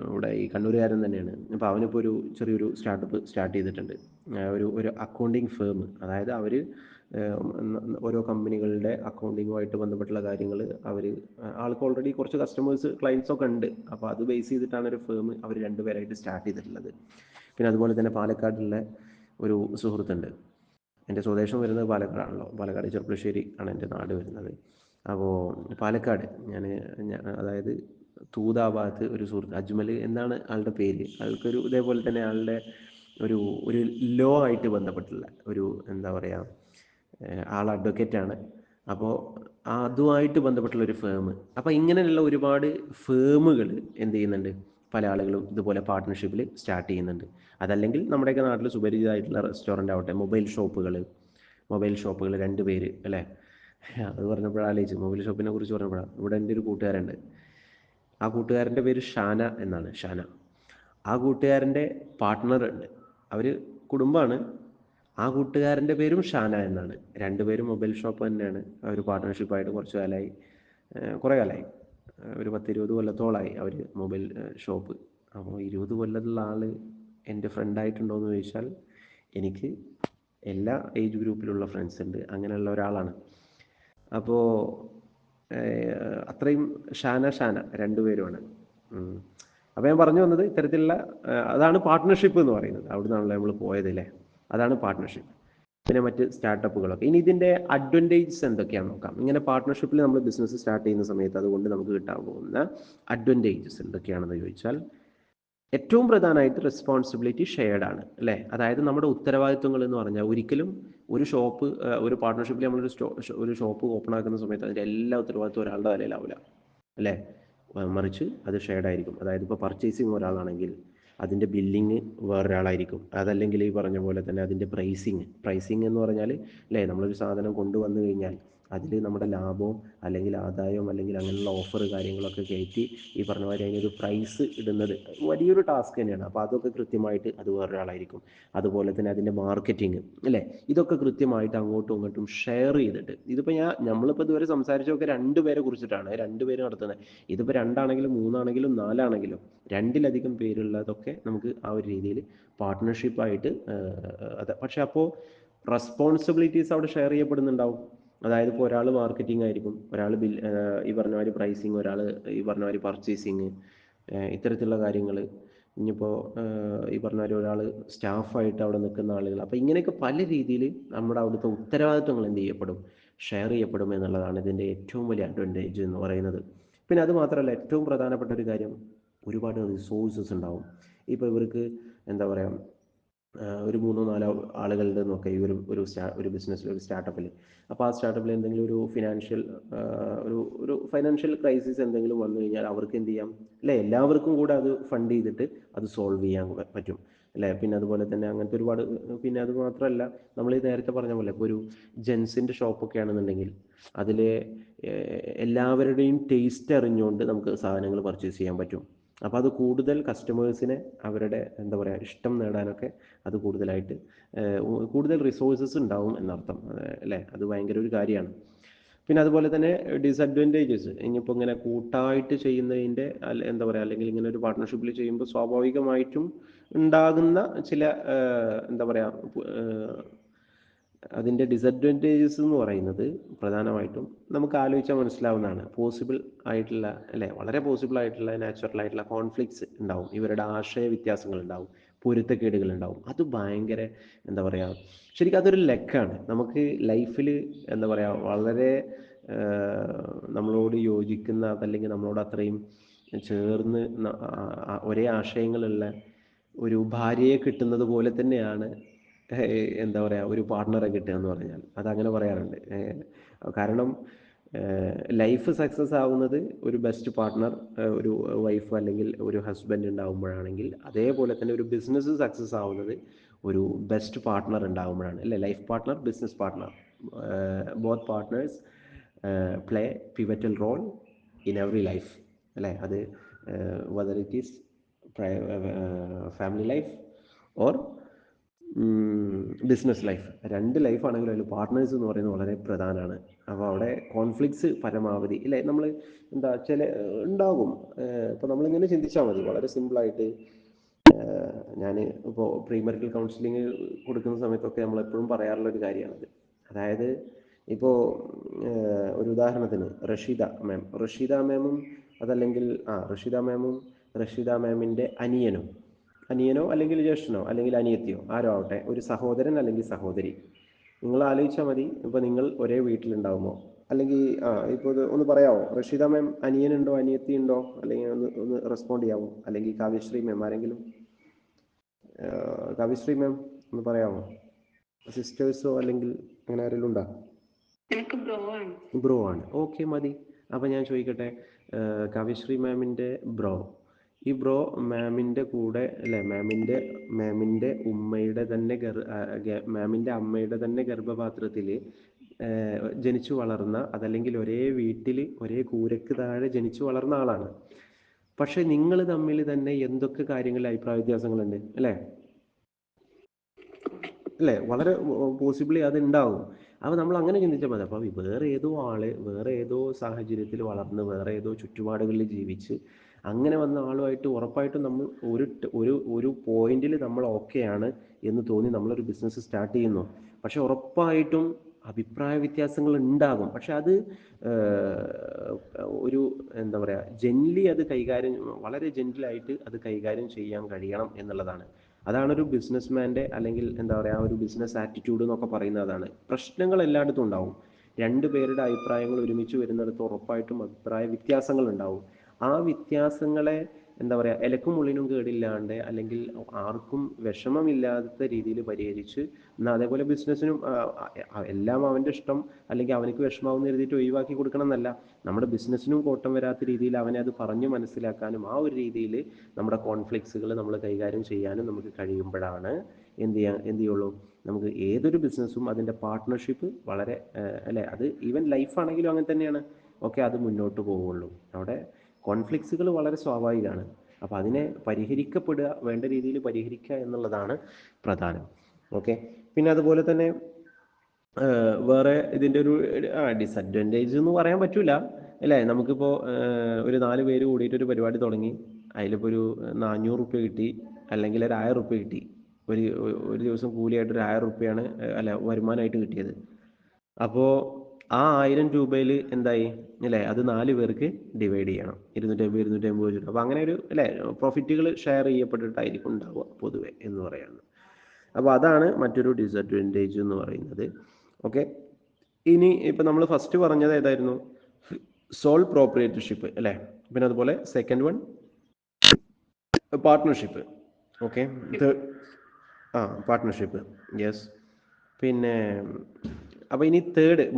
ഇവിടെ ഈ കണ്ണൂരുകാരൻ തന്നെയാണ്. അപ്പോൾ അവനിപ്പോൾ ഒരു ചെറിയൊരു സ്റ്റാർട്ടപ്പ് സ്റ്റാർട്ട് ചെയ്തിട്ടുണ്ട്, ഒരു അക്കൗണ്ടിങ് ഫേം. അതായത് അവർ ഓരോ കമ്പനികളുടെ അക്കൗണ്ടിങ്ങുമായിട്ട് ബന്ധപ്പെട്ടുള്ള കാര്യങ്ങൾ ആൾക്ക് ഓൾറെഡി കുറച്ച് കസ്റ്റമേഴ്സ് ക്ലയൻസൊക്കെ ഉണ്ട്. അപ്പോൾ അത് ബേസ് ചെയ്തിട്ടാണ് ഒരു ഫേം അവർ 2 പേരായിട്ട് സ്റ്റാർട്ട് ചെയ്തിട്ടുള്ളത്. പിന്നെ അതുപോലെ തന്നെ പാലക്കാടുള്ള ഒരു സുഹൃത്തുണ്ട്. എൻ്റെ സ്വദേശം വരുന്നത് പാലക്കാടാണല്ലോ, പാലക്കാട് ചെർപ്പുളശ്ശേരി ആണ് എൻ്റെ നാട് വരുന്നത്. അപ്പോൾ പാലക്കാട് അതായത് തൂതാ ഭാഗത്ത് ഒരു സുഹൃത്ത് അജ്മൽ എന്നാണ് ആളുടെ പേര്. ആൾക്കൊരു ഇതേപോലെ തന്നെ ആളുടെ ഒരു ലോ ആയിട്ട് ബന്ധപ്പെട്ടുള്ള എന്താ പറയുക, ആൾ അഡ്വക്കേറ്റാണ്. അപ്പോൾ അതുമായിട്ട് ബന്ധപ്പെട്ടുള്ള ഒരു ഫേം. അപ്പോൾ ഇങ്ങനെയുള്ള ഒരുപാട് ഫേമുകൾ എന്ത് ചെയ്യുന്നുണ്ട്, പല ആളുകളും ഇതുപോലെ പാർട്ട്ണർഷിപ്പിൽ സ്റ്റാർട്ട് ചെയ്യുന്നുണ്ട്. അതല്ലെങ്കിൽ നമ്മുടെയൊക്കെ നാട്ടിൽ സുപരിചിതമായിട്ടുള്ള റെസ്റ്റോറൻ്റ് ആവട്ടെ, മൊബൈൽ ഷോപ്പുകൾ 2 പേര് അല്ലേ. അത് പറഞ്ഞപ്പോഴാണ് ആലോചിച്ചു, മൊബൈൽ ഷോപ്പിനെ കുറിച്ച് പറഞ്ഞപ്പോഴാണ്, ഇവിടെ എൻ്റെ ഒരു കൂട്ടുകാരുണ്ട്. ആ കൂട്ടുകാരൻ്റെ പേര് ഷാന എന്നാണ്, ഷാന. ആ കൂട്ടുകാരൻ്റെ പാർട്ട്ണർ ഉണ്ട്, അവർ കുടുംബമാണ്. ആ കൂട്ടുകാരൻ്റെ പേരും ഷാന എന്നാണ്. 2 പേരും മൊബൈൽ ഷോപ്പ് തന്നെയാണ്. അവർ പാർട്ട്ണർഷിപ്പായിട്ട് കുറേ കാലമായി, ഒരു 10-20 കൊല്ലത്തോളമായി അവർ മൊബൈൽ ഷോപ്പ്. അപ്പോൾ 20 കൊല്ലത്തുള്ള ആൾ എൻ്റെ ഫ്രണ്ടായിട്ടുണ്ടോയെന്ന് ചോദിച്ചാൽ എനിക്ക് എല്ലാ ഏജ് ഗ്രൂപ്പിലുള്ള ഫ്രണ്ട്സ് ഉണ്ട്, അങ്ങനെയുള്ള ഒരാളാണ്. അപ്പോൾ അത്രയും ഷാന 2 പേരുമാണ്. അപ്പോൾ ഞാൻ പറഞ്ഞു വന്നത് ഇത്തരത്തിലുള്ള അതാണ് പാർട്ട്ണർഷിപ്പ് എന്ന് പറയുന്നത്. അവിടെ നിന്നാണല്ലോ നമ്മൾ പോയതല്ലേ, അതാണ് പാർട്ട്ണർഷിപ്പ്. പിന്നെ മറ്റ് സ്റ്റാർട്ടപ്പുകളൊക്കെ. ഇനി ഇതിൻ്റെ അഡ്വാൻറ്റേജസ് എന്തൊക്കെയാണെന്ന് നോക്കാം. ഇങ്ങനെ പാർട്ട്ണർഷിപ്പിൽ നമ്മൾ ബിസിനസ് സ്റ്റാർട്ട് ചെയ്യുന്ന സമയത്ത് അതുകൊണ്ട് നമുക്ക് കിട്ടാൻ പോകുന്ന അഡ്വാൻറ്റേജസ് എന്തൊക്കെയാണെന്ന് ചോദിച്ചാൽ, ഏറ്റവും പ്രധാനമായിട്ട് റെസ്പോൺസിബിലിറ്റി ഷെയർഡ് ആണ് അല്ലേ. അതായത് നമ്മുടെ ഉത്തരവാദിത്വങ്ങൾ എന്ന് പറഞ്ഞാൽ ഒരിക്കലും ഒരു പാർട്ട്ണർഷിപ്പിൽ ഒരു ഷോപ്പ് ഓപ്പൺ ആക്കുന്ന സമയത്ത് അതിൻ്റെ എല്ലാ ഉത്തരവാദിത്വം ഒരാളുടെ തലയിലാവില്ല അല്ലേ, മറിച്ച് അത് ഷെയർഡ് ആയിരിക്കും. അതായത് ഇപ്പോൾ പർച്ചേസിങ് ഒരാളാണെങ്കിൽ അതിൻ്റെ ബില്ലിങ് വേറൊരാളായിരിക്കും. അതല്ലെങ്കിൽ ഈ പറഞ്ഞ പോലെ തന്നെ അതിൻ്റെ പ്രൈസിങ് എന്ന് പറഞ്ഞാൽ അല്ലേ, നമ്മളൊരു സാധനം കൊണ്ടുവന്നു കഴിഞ്ഞാൽ അതിൽ നമ്മുടെ ലാഭവും അല്ലെങ്കിൽ ആദായവും അല്ലെങ്കിൽ അങ്ങനെയുള്ള ഓഫർ കാര്യങ്ങളൊക്കെ കയറ്റി ഈ പറഞ്ഞ മാതിരി അതിനൊരു പ്രൈസ് ഇടുന്നത് വലിയൊരു ടാസ്ക് തന്നെയാണ്. അപ്പോൾ അതൊക്കെ കൃത്യമായിട്ട് അത് വേറൊരാളായിരിക്കും. അതുപോലെ തന്നെ അതിൻ്റെ മാർക്കറ്റിംഗ് അല്ലേ, ഇതൊക്കെ കൃത്യമായിട്ട് അങ്ങോട്ടും ഇങ്ങോട്ടും ഷെയർ ചെയ്തിട്ട്, ഇതിപ്പോൾ നമ്മളിപ്പോൾ ഇതുവരെ സംസാരിച്ചതൊക്കെ രണ്ടുപേരെ കുറിച്ചിട്ടാണ്, രണ്ടുപേര് നടത്തുന്നത്. ഇതിപ്പോൾ രണ്ടാണെങ്കിലും മൂന്നാണെങ്കിലും നാലാണെങ്കിലും രണ്ടിലധികം പേരുള്ളതൊക്കെ നമുക്ക് ആ ഒരു രീതിയിൽ പാർട്ട്ണർഷിപ്പായിട്ട് അത്. പക്ഷെ അപ്പോൾ റെസ്പോൺസിബിലിറ്റീസ് അവിടെ ഷെയർ ചെയ്യപ്പെടുന്നുണ്ടാവും. അതായത് ഇപ്പോൾ ഒരാൾ മാർക്കറ്റിംഗ് ആയിരിക്കും, ഒരാൾ ഈ പറഞ്ഞ മാതിരി പ്രൈസിങ്, ഒരാൾ ഈ പറഞ്ഞ മാതിരി പർച്ചേസിങ്, ഇത്തരത്തിലുള്ള കാര്യങ്ങൾ. ഇനിയിപ്പോൾ ഈ പറഞ്ഞ മാതിരി ഒരാൾ സ്റ്റാഫായിട്ട് അവിടെ നിൽക്കുന്ന ആളുകൾ. അപ്പോൾ ഇങ്ങനെയൊക്കെ പല രീതിയിൽ നമ്മുടെ അവിടുത്തെ ഉത്തരവാദിത്വങ്ങൾ എന്ത് ചെയ്യപ്പെടും, ഷെയർ ചെയ്യപ്പെടും എന്നുള്ളതാണ് ഇതിൻ്റെ ഏറ്റവും വലിയ അഡ്വാൻറ്റേജ് എന്ന് പറയുന്നത്. പിന്നെ അത് മാത്രമല്ല, ഏറ്റവും പ്രധാനപ്പെട്ട ഒരു കാര്യം, ഒരുപാട് റിസോഴ്സസ് ഉണ്ടാവും. ഇപ്പോൾ ഇവർക്ക് എന്താ പറയുക, ഒരു മൂന്നോ നാലോ ആളുകളുടെ നോക്കുക ഈ ഒരു ബിസിനസ്സിൽ, ഒരു സ്റ്റാർട്ടപ്പിൽ. അപ്പോൾ ആ സ്റ്റാർട്ടപ്പിൽ എന്തെങ്കിലും ഒരു ഒരു ഫൈനാൻഷ്യൽ ക്രൈസിസ് എന്തെങ്കിലും വന്നു കഴിഞ്ഞാൽ അവർക്ക് എന്ത് ചെയ്യാം അല്ലേ, എല്ലാവർക്കും കൂടെ അത് ഫണ്ട് ചെയ്തിട്ട് അത് സോൾവ് ചെയ്യാൻ പറ്റും അല്ലേ. പിന്നെ അതുപോലെ തന്നെ അങ്ങനത്തെ ഒരുപാട്, പിന്നെ അത് മാത്രമല്ല, നമ്മൾ ഈ നേരത്തെ പറഞ്ഞ പോലെ ഇപ്പോൾ ഒരു ജെൻസിൻ്റെ ഷോപ്പൊക്കെ ആണെന്നുണ്ടെങ്കിൽ അതിൽ എല്ലാവരുടെയും ടേസ്റ്റ് അറിഞ്ഞുകൊണ്ട് നമുക്ക് സാധനങ്ങൾ പർച്ചേസ് ചെയ്യാൻ പറ്റും. അപ്പോൾ അത് കൂടുതൽ കസ്റ്റമേഴ്സിനെ അവരുടെ എന്താ പറയുക ഇഷ്ടം നേടാനൊക്കെ അത് കൂടുതലായിട്ട് കൂടുതൽ റിസോഴ്സസ് ഉണ്ടാവും എന്നർത്ഥം അല്ലേ. അത് ഭയങ്കര ഒരു കാര്യമാണ്. പിന്നെ അതുപോലെ തന്നെ ഡിസഡ്വാൻറ്റേജസ്, ഇനിയിപ്പോൾ ഇങ്ങനെ കൂട്ടായിട്ട് ചെയ്യുന്നതിൻ്റെ എന്താ പറയുക, അല്ലെങ്കിൽ ഇങ്ങനെ ഒരു പാർട്ട്ണർഷിപ്പിൽ ചെയ്യുമ്പോൾ സ്വാഭാവികമായിട്ടും ഉണ്ടാകുന്ന ചില എന്താ പറയുക അതിൻ്റെ ഡിസഡ്വാൻറ്റേജസ് എന്ന് പറയുന്നത് പ്രധാനമായിട്ടും നമുക്ക് ആലോചിച്ചാൽ മനസ്സിലാവുന്നതാണ്. പോസിബിൾ ആയിട്ടുള്ള അല്ലേ, വളരെ പോസിബിൾ ആയിട്ടുള്ള നാച്ചുറൽ ആയിട്ടുള്ള കോൺഫ്ലിക്ട്സ് ഉണ്ടാവും, ഇവരുടെ ആശയ വ്യത്യാസങ്ങൾ ഉണ്ടാവും, പൊരുത്തക്കേടുകൾ ഉണ്ടാവും. അത് ഭയങ്കര എന്താ പറയുക, ശരിക്കും അതൊരു ലക്കാണ് നമുക്ക് ലൈഫിൽ. എന്താ പറയുക, വളരെ നമ്മളോട് യോജിക്കുന്ന, അതല്ലെങ്കിൽ നമ്മളോട് അത്രയും ചേർന്ന് ഒരേ ആശയങ്ങളുള്ള ഒരു ഭാര്യയെ കിട്ടുന്നത് പോലെ തന്നെയാണ് എന്താ പറയുക ഒരു പാർട്ട്ണറെ കിട്ടുക എന്ന് പറഞ്ഞാൽ. അതങ്ങനെ പറയാറുണ്ട്. കാരണം ലൈഫ് സക്സസ് ആവുന്നത് ഒരു ബെസ്റ്റ് പാർട്ട്ണർ, ഒരു വൈഫ് അല്ലെങ്കിൽ ഒരു ഹസ്ബൻഡ് ഉണ്ടാകുമ്പോഴാണെങ്കിൽ, അതേപോലെ തന്നെ ഒരു ബിസിനസ് സക്സസ് ആവുന്നത് ഒരു ബെസ്റ്റ് പാർട്ട്ണർ ഉണ്ടാകുമ്പോഴാണ് അല്ലേ. Life partner, business partner, both partners play pivotal role in every life അല്ലേ. അത് whether it is family life or business life, രണ്ട് ലൈഫാണെങ്കിലും അതിൽ പാർട്ട്നേഴ്സ് എന്ന് പറയുന്നത് വളരെ പ്രധാനമാണ്. അപ്പോൾ അവിടെ കോൺഫ്ലിക്ട്സ് പരമാവധി ഇല്ലേ, നമ്മൾ എന്താ ചില ഉണ്ടാകും. ഇപ്പോൾ നമ്മളിങ്ങനെ ചിന്തിച്ചാൽ മതി, വളരെ സിമ്പിളായിട്ട്. ഞാൻ ഇപ്പോൾ പ്രീ മെറിറ്റൽ കൗൺസിലിംഗ് കൊടുക്കുന്ന സമയത്തൊക്കെ നമ്മളെപ്പോഴും പറയാറുള്ളൊരു കാര്യമാണത്. അതായത് ഇപ്പോൾ ഒരു ഉദാഹരണത്തിന് റഷീദ മാമും അതല്ലെങ്കിൽ റഷീദ മാമിൻ്റെ അനിയനോ അല്ലെങ്കിൽ ജ്യേഷ്ഠനോ അല്ലെങ്കിൽ അനിയത്തിയോ ആരോ ആവട്ടെ, ഒരു സഹോദരൻ അല്ലെങ്കിൽ സഹോദരി. നിങ്ങൾ ആലോചിച്ചാൽ മതി, ഇപ്പോൾ നിങ്ങൾ ഒരേ വീട്ടിലുണ്ടാകുമോ, അല്ലെങ്കിൽ ഇപ്പോൾ ഇത് ഒന്ന് പറയാമോ, റഷീദ മാം അനിയനുണ്ടോ അനിയത്തി ഉണ്ടോ, അല്ലെങ്കിൽ ഒന്ന് റെസ്പോണ്ട് ചെയ്യാമോ, അല്ലെങ്കിൽ കാവ്യശ്രീ മാം ആരെങ്കിലും. കാവ്യശ്രീ മാം ഒന്ന് പറയാമോ, സിസ്റ്റേഴ്സോ അല്ലെങ്കിൽ അങ്ങനെ ആരെങ്കിലും ഉണ്ടോ? ബ്രോ ആണ്, ഓക്കെ മതി. അപ്പം ഞാൻ ചോദിക്കട്ടെ, കാവ്യശ്രീ മാമിൻ്റെ ബ്രോ, ഈ ബ്രോ മാമിൻ്റെ കൂടെ അല്ലേ, മാമിൻ്റെ ഉമ്മയുടെ തന്നെ മാമിൻ്റെ അമ്മയുടെ തന്നെ ഗർഭപാത്രത്തിൽ ജനിച്ചു വളർന്ന, അതല്ലെങ്കിൽ ഒരേ വീട്ടിൽ ഒരേ കൂരക്ക് താഴെ ജനിച്ചു വളർന്ന ആളാണ്. പക്ഷെ നിങ്ങൾ തമ്മിൽ തന്നെ എന്തൊക്കെ കാര്യങ്ങളിൽ അഭിപ്രായ വ്യത്യാസങ്ങളുണ്ട് അല്ലേ. വളരെ പോസിബിളി അത് ഉണ്ടാവും. അപ്പോൾ നമ്മൾ അങ്ങനെ ചിന്തിച്ചാൽ മതി. അപ്പോൾ വേറെ ഏതോ സാഹചര്യത്തിൽ വളർന്ന് വേറെ ഏതോ ചുറ്റുപാടുകളിൽ ജീവിച്ച് അങ്ങനെ വന്ന ആളുമായിട്ട് ഉറപ്പായിട്ടും നമ്മൾ ഒരു പോയിന്റിൽ നമ്മൾ ഓക്കെയാണ് എന്ന് തോന്നി നമ്മളൊരു ബിസിനസ് സ്റ്റാർട്ട് ചെയ്യുന്നു. പക്ഷെ ഉറപ്പായിട്ടും അഭിപ്രായ വ്യത്യാസങ്ങൾ ഉണ്ടാകും. പക്ഷെ അത് ഒരു എന്താ പറയുക, വളരെ ജെന്റിലായിട്ട് അത് കൈകാര്യം ചെയ്യാൻ കഴിയണം എന്നുള്ളതാണ്. അതാണൊരു ബിസിനസ്മാൻ്റെ അല്ലെങ്കിൽ എന്താ പറയുക ഒരു ബിസിനസ് ആറ്റിറ്റ്യൂഡ് എന്നൊക്കെ പറയുന്നത്. അതാണ്. പ്രശ്നങ്ങൾ എല്ലായിടത്തും ഉണ്ടാവും. രണ്ട് പേരുടെ അഭിപ്രായങ്ങൾ ഒരുമിച്ച് വരുന്നിടത്ത് ഉറപ്പായിട്ടും അഭിപ്രായ വ്യത്യാസങ്ങൾ ഉണ്ടാവും. ആ വ്യത്യാസങ്ങളെ എന്താ പറയുക ഇലക്കും മുള്ളിനും കേടില്ലാണ്ട് അല്ലെങ്കിൽ ആർക്കും വിഷമമില്ലാത്ത രീതിയിൽ പരിഹരിച്ച്, എന്നാൽ അതേപോലെ ബിസിനസ്സിനും എല്ലാം അവൻ്റെ ഇഷ്ടം അല്ലെങ്കിൽ അവനക്ക് വിഷമാവെന്ന് എഴുതിയിട്ട് ഒഴിവാക്കി കൊടുക്കണം എന്നല്ല. നമ്മുടെ ബിസിനസ്സിനും കോട്ടം വരാത്ത രീതിയിൽ അവനെ അത് പറഞ്ഞു മനസ്സിലാക്കാനും ആ ഒരു രീതിയിൽ നമ്മുടെ കോൺഫ്ലിക്ട്സുകൾ നമ്മൾ കൈകാര്യം ചെയ്യാനും നമുക്ക് കഴിയുമ്പോഴാണ് എന്ത് ചെയ്യുള്ളൂ, നമുക്ക് ഏതൊരു ബിസിനസ്സും അതിൻ്റെ പാർട്ട്ണർഷിപ്പ് വളരെ അല്ലേ, അത് ഈവൻ ലൈഫാണെങ്കിലും അങ്ങനെ തന്നെയാണ്. ഓക്കെ, അത് മുന്നോട്ട് പോവുള്ളൂ. അവിടെ കോൺഫ്ലിക്ട്സുകൾ വളരെ സ്വാഭാവികമാണ്. അപ്പോൾ അതിനെ പരിഹരിക്കപ്പെടുക, വേണ്ട രീതിയിൽ പരിഹരിക്കുക എന്നുള്ളതാണ് പ്രധാനം. ഓക്കെ, പിന്നെ അതുപോലെ തന്നെ വേറെ ഇതിൻ്റെ ഒരു ഡിസഡ്വാൻറ്റേജ് എന്ന് പറയാൻ പറ്റില്ല അല്ലേ. നമുക്കിപ്പോൾ ഒരു 4 പേര് കൂടിയിട്ട് ഒരു പരിപാടി തുടങ്ങി, അതിലിപ്പോൾ ഒരു 400 റുപ്യ കിട്ടി, അല്ലെങ്കിൽ ഒരു 1000 റുപ്യ കിട്ടി. ഒരു ഒരു ദിവസം കൂലിയായിട്ട് ഒരു 1000 റുപ്യാണ് അല്ല വരുമാനമായിട്ട് കിട്ടിയത്. അപ്പോൾ ആ 1000 രൂപയിൽ എന്തായി അല്ലേ, അത് 4 പേർക്ക് ഡിവൈഡ് ചെയ്യണം, 250 വെച്ചിട്ട്. അപ്പോൾ അങ്ങനെ ഒരു അല്ലേ പ്രോഫിറ്റുകൾ ഷെയർ ചെയ്യപ്പെട്ടിട്ടായിരിക്കും ഉണ്ടാവുക പൊതുവെ എന്ന് പറയുന്നത്. അപ്പോൾ അതാണ് മറ്റൊരു ഡിസഡ്വാൻറ്റേജ് എന്ന് പറയുന്നത്. ഓക്കെ, ഇനി ഇപ്പം നമ്മൾ ഫസ്റ്റ് പറഞ്ഞത് ഏതായിരുന്നു, സോൾ പ്രോപ്രിയേറ്റർഷിപ്പ് അല്ലേ. പിന്നെ അതുപോലെ second one partnership. Okay, partnership, yes. പിന്നെ അപ്പോൾ ഇനി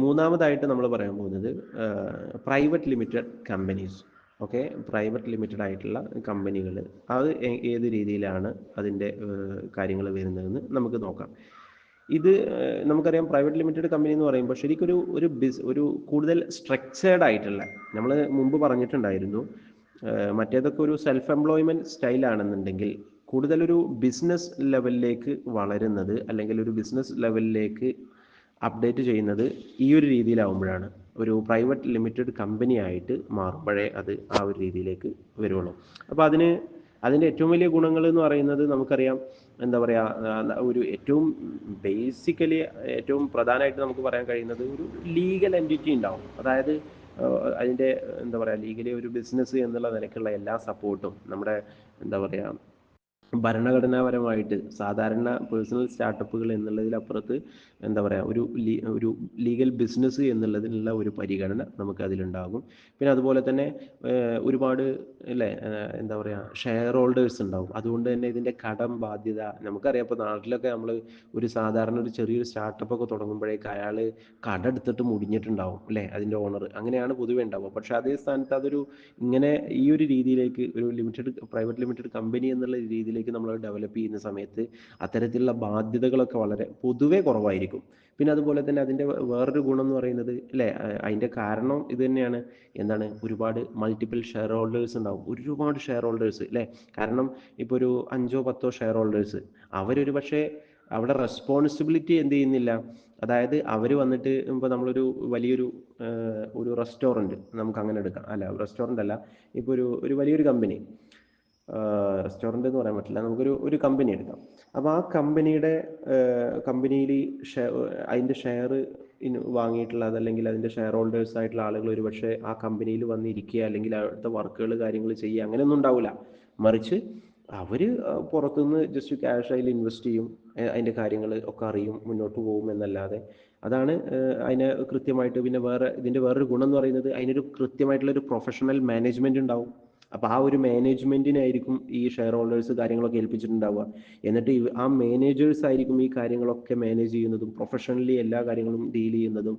മൂന്നാമതായിട്ട് നമ്മൾ പറയാൻ പോകുന്നത് private limited companies. Okay, private limited ആയിട്ടുള്ള കമ്പനികൾ, അത് ഏത് രീതിയിലാണ് അതിൻ്റെ കാര്യങ്ങൾ വരുന്നതെന്ന് നമുക്ക് നോക്കാം. ഇത് നമുക്കറിയാം, പ്രൈവറ്റ് ലിമിറ്റഡ് കമ്പനി എന്ന് പറയുമ്പോൾ ശരിക്കും ഒരു കൂടുതൽ സ്ട്രക്ചേർഡ് ആയിട്ടുള്ള, നമ്മൾ മുമ്പ് പറഞ്ഞിട്ടുണ്ടായിരുന്നു, മറ്റേതൊക്കെ ഒരു സെൽഫ് എംപ്ലോയ്മെൻറ്റ് സ്റ്റൈലാണെന്നുണ്ടെങ്കിൽ കൂടുതലൊരു ബിസിനസ് ലെവലിലേക്ക് വളരുന്നത്, അല്ലെങ്കിൽ ഒരു ബിസിനസ് ലെവലിലേക്ക് അപ്ഡേറ്റ് ചെയ്യുന്നത് ഈ ഒരു രീതിയിലാവുമ്പോഴാണ്. ഒരു പ്രൈവറ്റ് ലിമിറ്റഡ് കമ്പനി ആയിട്ട് മാറുമ്പോഴേ അത് ആ ഒരു രീതിയിലേക്ക് വരുള്ളൂ. അപ്പോൾ അതിൻ്റെ ഏറ്റവും വലിയ ഗുണങ്ങൾ എന്ന് പറയുന്നത് നമുക്കറിയാം, എന്താ പറയുക, ഒരു ബേസിക്കലി ഏറ്റവും പ്രധാനമായിട്ട് നമുക്ക് പറയാൻ കഴിയുന്നത് ഒരു ലീഗൽ എൻറ്റിറ്റി ഉണ്ടാവും. അതായത് അതിൻ്റെ എന്താ പറയുക, ലീഗലി ഒരു ബിസിനസ് എന്നുള്ള നിലയ്ക്കുള്ള എല്ലാ സപ്പോർട്ടും നമ്മുടെ എന്താ പറയുക, ഭരണഘടനാപരമായിട്ട് സാധാരണ പേഴ്സണൽ സ്റ്റാർട്ടപ്പുകൾ എന്നുള്ളതിലപ്പുറത്ത് എന്താ പറയുക, ഒരു ലീഗൽ ബിസിനസ് എന്നുള്ളതിനുള്ള ഒരു പരിഗണന നമുക്ക് അതിലുണ്ടാകും. പിന്നെ അതുപോലെ തന്നെ ഒരുപാട് അല്ലേ, എന്താ പറയുക, ഷെയർ ഹോൾഡേഴ്സ് ഉണ്ടാവും. അതുകൊണ്ട് തന്നെ ഇതിൻ്റെ കടം ബാധ്യത നമുക്കറിയാം. ഇപ്പോൾ നാട്ടിലൊക്കെ നമ്മൾ സാധാരണ ഒരു ചെറിയൊരു സ്റ്റാർട്ടപ്പൊക്കെ തുടങ്ങുമ്പോഴേക്ക് അയാൾ കടമെടുത്തിട്ട് മുടിഞ്ഞിട്ടുണ്ടാവും അല്ലേ, അതിൻ്റെ ഓണർ. അങ്ങനെയാണ് പൊതുവെ ഉണ്ടാവുക. പക്ഷേ അതേ സ്ഥാനത്ത് ഇങ്ങനെ ഈ ഒരു രീതിയിലേക്ക് ഒരു പ്രൈവറ്റ് ലിമിറ്റഡ് കമ്പനി എന്നുള്ള രീതിയിലേക്ക് നമ്മൾ ഡെവലപ്പ് ചെയ്യുന്ന സമയത്ത് അത്തരത്തിലുള്ള ബാധ്യതകളൊക്കെ വളരെ പൊതുവെ കുറവായിരിക്കും. പിന്നെ അതുപോലെ തന്നെ അതിൻ്റെ വേറൊരു ഗുണം എന്ന് പറയുന്നത് അല്ലേ, അതിൻ്റെ കാരണം ഇത് തന്നെയാണ്. എന്താണ്, ഒരുപാട് മൾട്ടിപ്പിൾ ഷെയർ ഹോൾഡേഴ്സ് ഉണ്ടാവും, ഒരുപാട് ഷെയർ ഹോൾഡേഴ്സ് അല്ലേ. കാരണം ഇപ്പോൾ ഒരു 5-10 ഷെയർ ഹോൾഡേഴ്സ്, അവരൊരു പക്ഷേ അവിടെ റെസ്പോൺസിബിലിറ്റി എന്ത് ചെയ്യുന്നില്ല. അതായത് അവർ വന്നിട്ട് ഇപ്പോൾ നമ്മളൊരു വലിയൊരു ഒരു റെസ്റ്റോറൻറ്റ് നമുക്ക് അങ്ങനെ എടുക്കാം, അല്ല റെസ്റ്റോറൻ്റ് അല്ല, ഇപ്പോൾ ഒരു വലിയൊരു കമ്പനി, റെസ്റ്റോറൻ്റ് എന്ന് പറയാൻ പറ്റില്ല, നമുക്കൊരു കമ്പനി എടുക്കാം. അപ്പോൾ ആ കമ്പനിയിൽ അതിൻ്റെ ഷെയർ വാങ്ങിയിട്ടുള്ള, അതല്ലെങ്കിൽ അതിൻ്റെ ഷെയർ ഹോൾഡേഴ്സ് ആയിട്ടുള്ള ആളുകൾ ഒരു പക്ഷേ ആ കമ്പനിയിൽ വന്നിരിക്കുക, അല്ലെങ്കിൽ അവിടുത്തെ വർക്കുകൾ കാര്യങ്ങൾ ചെയ്യുക, അങ്ങനെയൊന്നും ഉണ്ടാവില്ല. മറിച്ച് അവർ പുറത്തുനിന്ന് ജസ്റ്റ് ക്യാഷ് അതിൽ ഇൻവെസ്റ്റ് ചെയ്യും, അതിൻ്റെ കാര്യങ്ങൾ ഒക്കെ അറിയും, മുന്നോട്ട് പോകും എന്നല്ലാതെ. അതാണ് അതിന് കൃത്യമായിട്ട്. പിന്നെ ഇതിൻ്റെ വേറൊരു ഗുണം എന്ന് പറയുന്നത്, അതിനൊരു കൃത്യമായിട്ടുള്ളൊരു പ്രൊഫഷണൽ മാനേജ്മെൻറ്റ് ഉണ്ടാവും. അപ്പോൾ ആ ഒരു മാനേജ്മെൻറ്റിനായിരിക്കും ഈ ഷെയർ ഹോൾഡേഴ്സ് കാര്യങ്ങളൊക്കെ ഏൽപ്പിച്ചിട്ടുണ്ടാവുക. എന്നിട്ട് ആ മാനേജേഴ്സ് ആയിരിക്കും ഈ കാര്യങ്ങളൊക്കെ മാനേജ് ചെയ്യുന്നതും പ്രൊഫഷണലി എല്ലാ കാര്യങ്ങളും ഡീൽ ചെയ്യുന്നതും.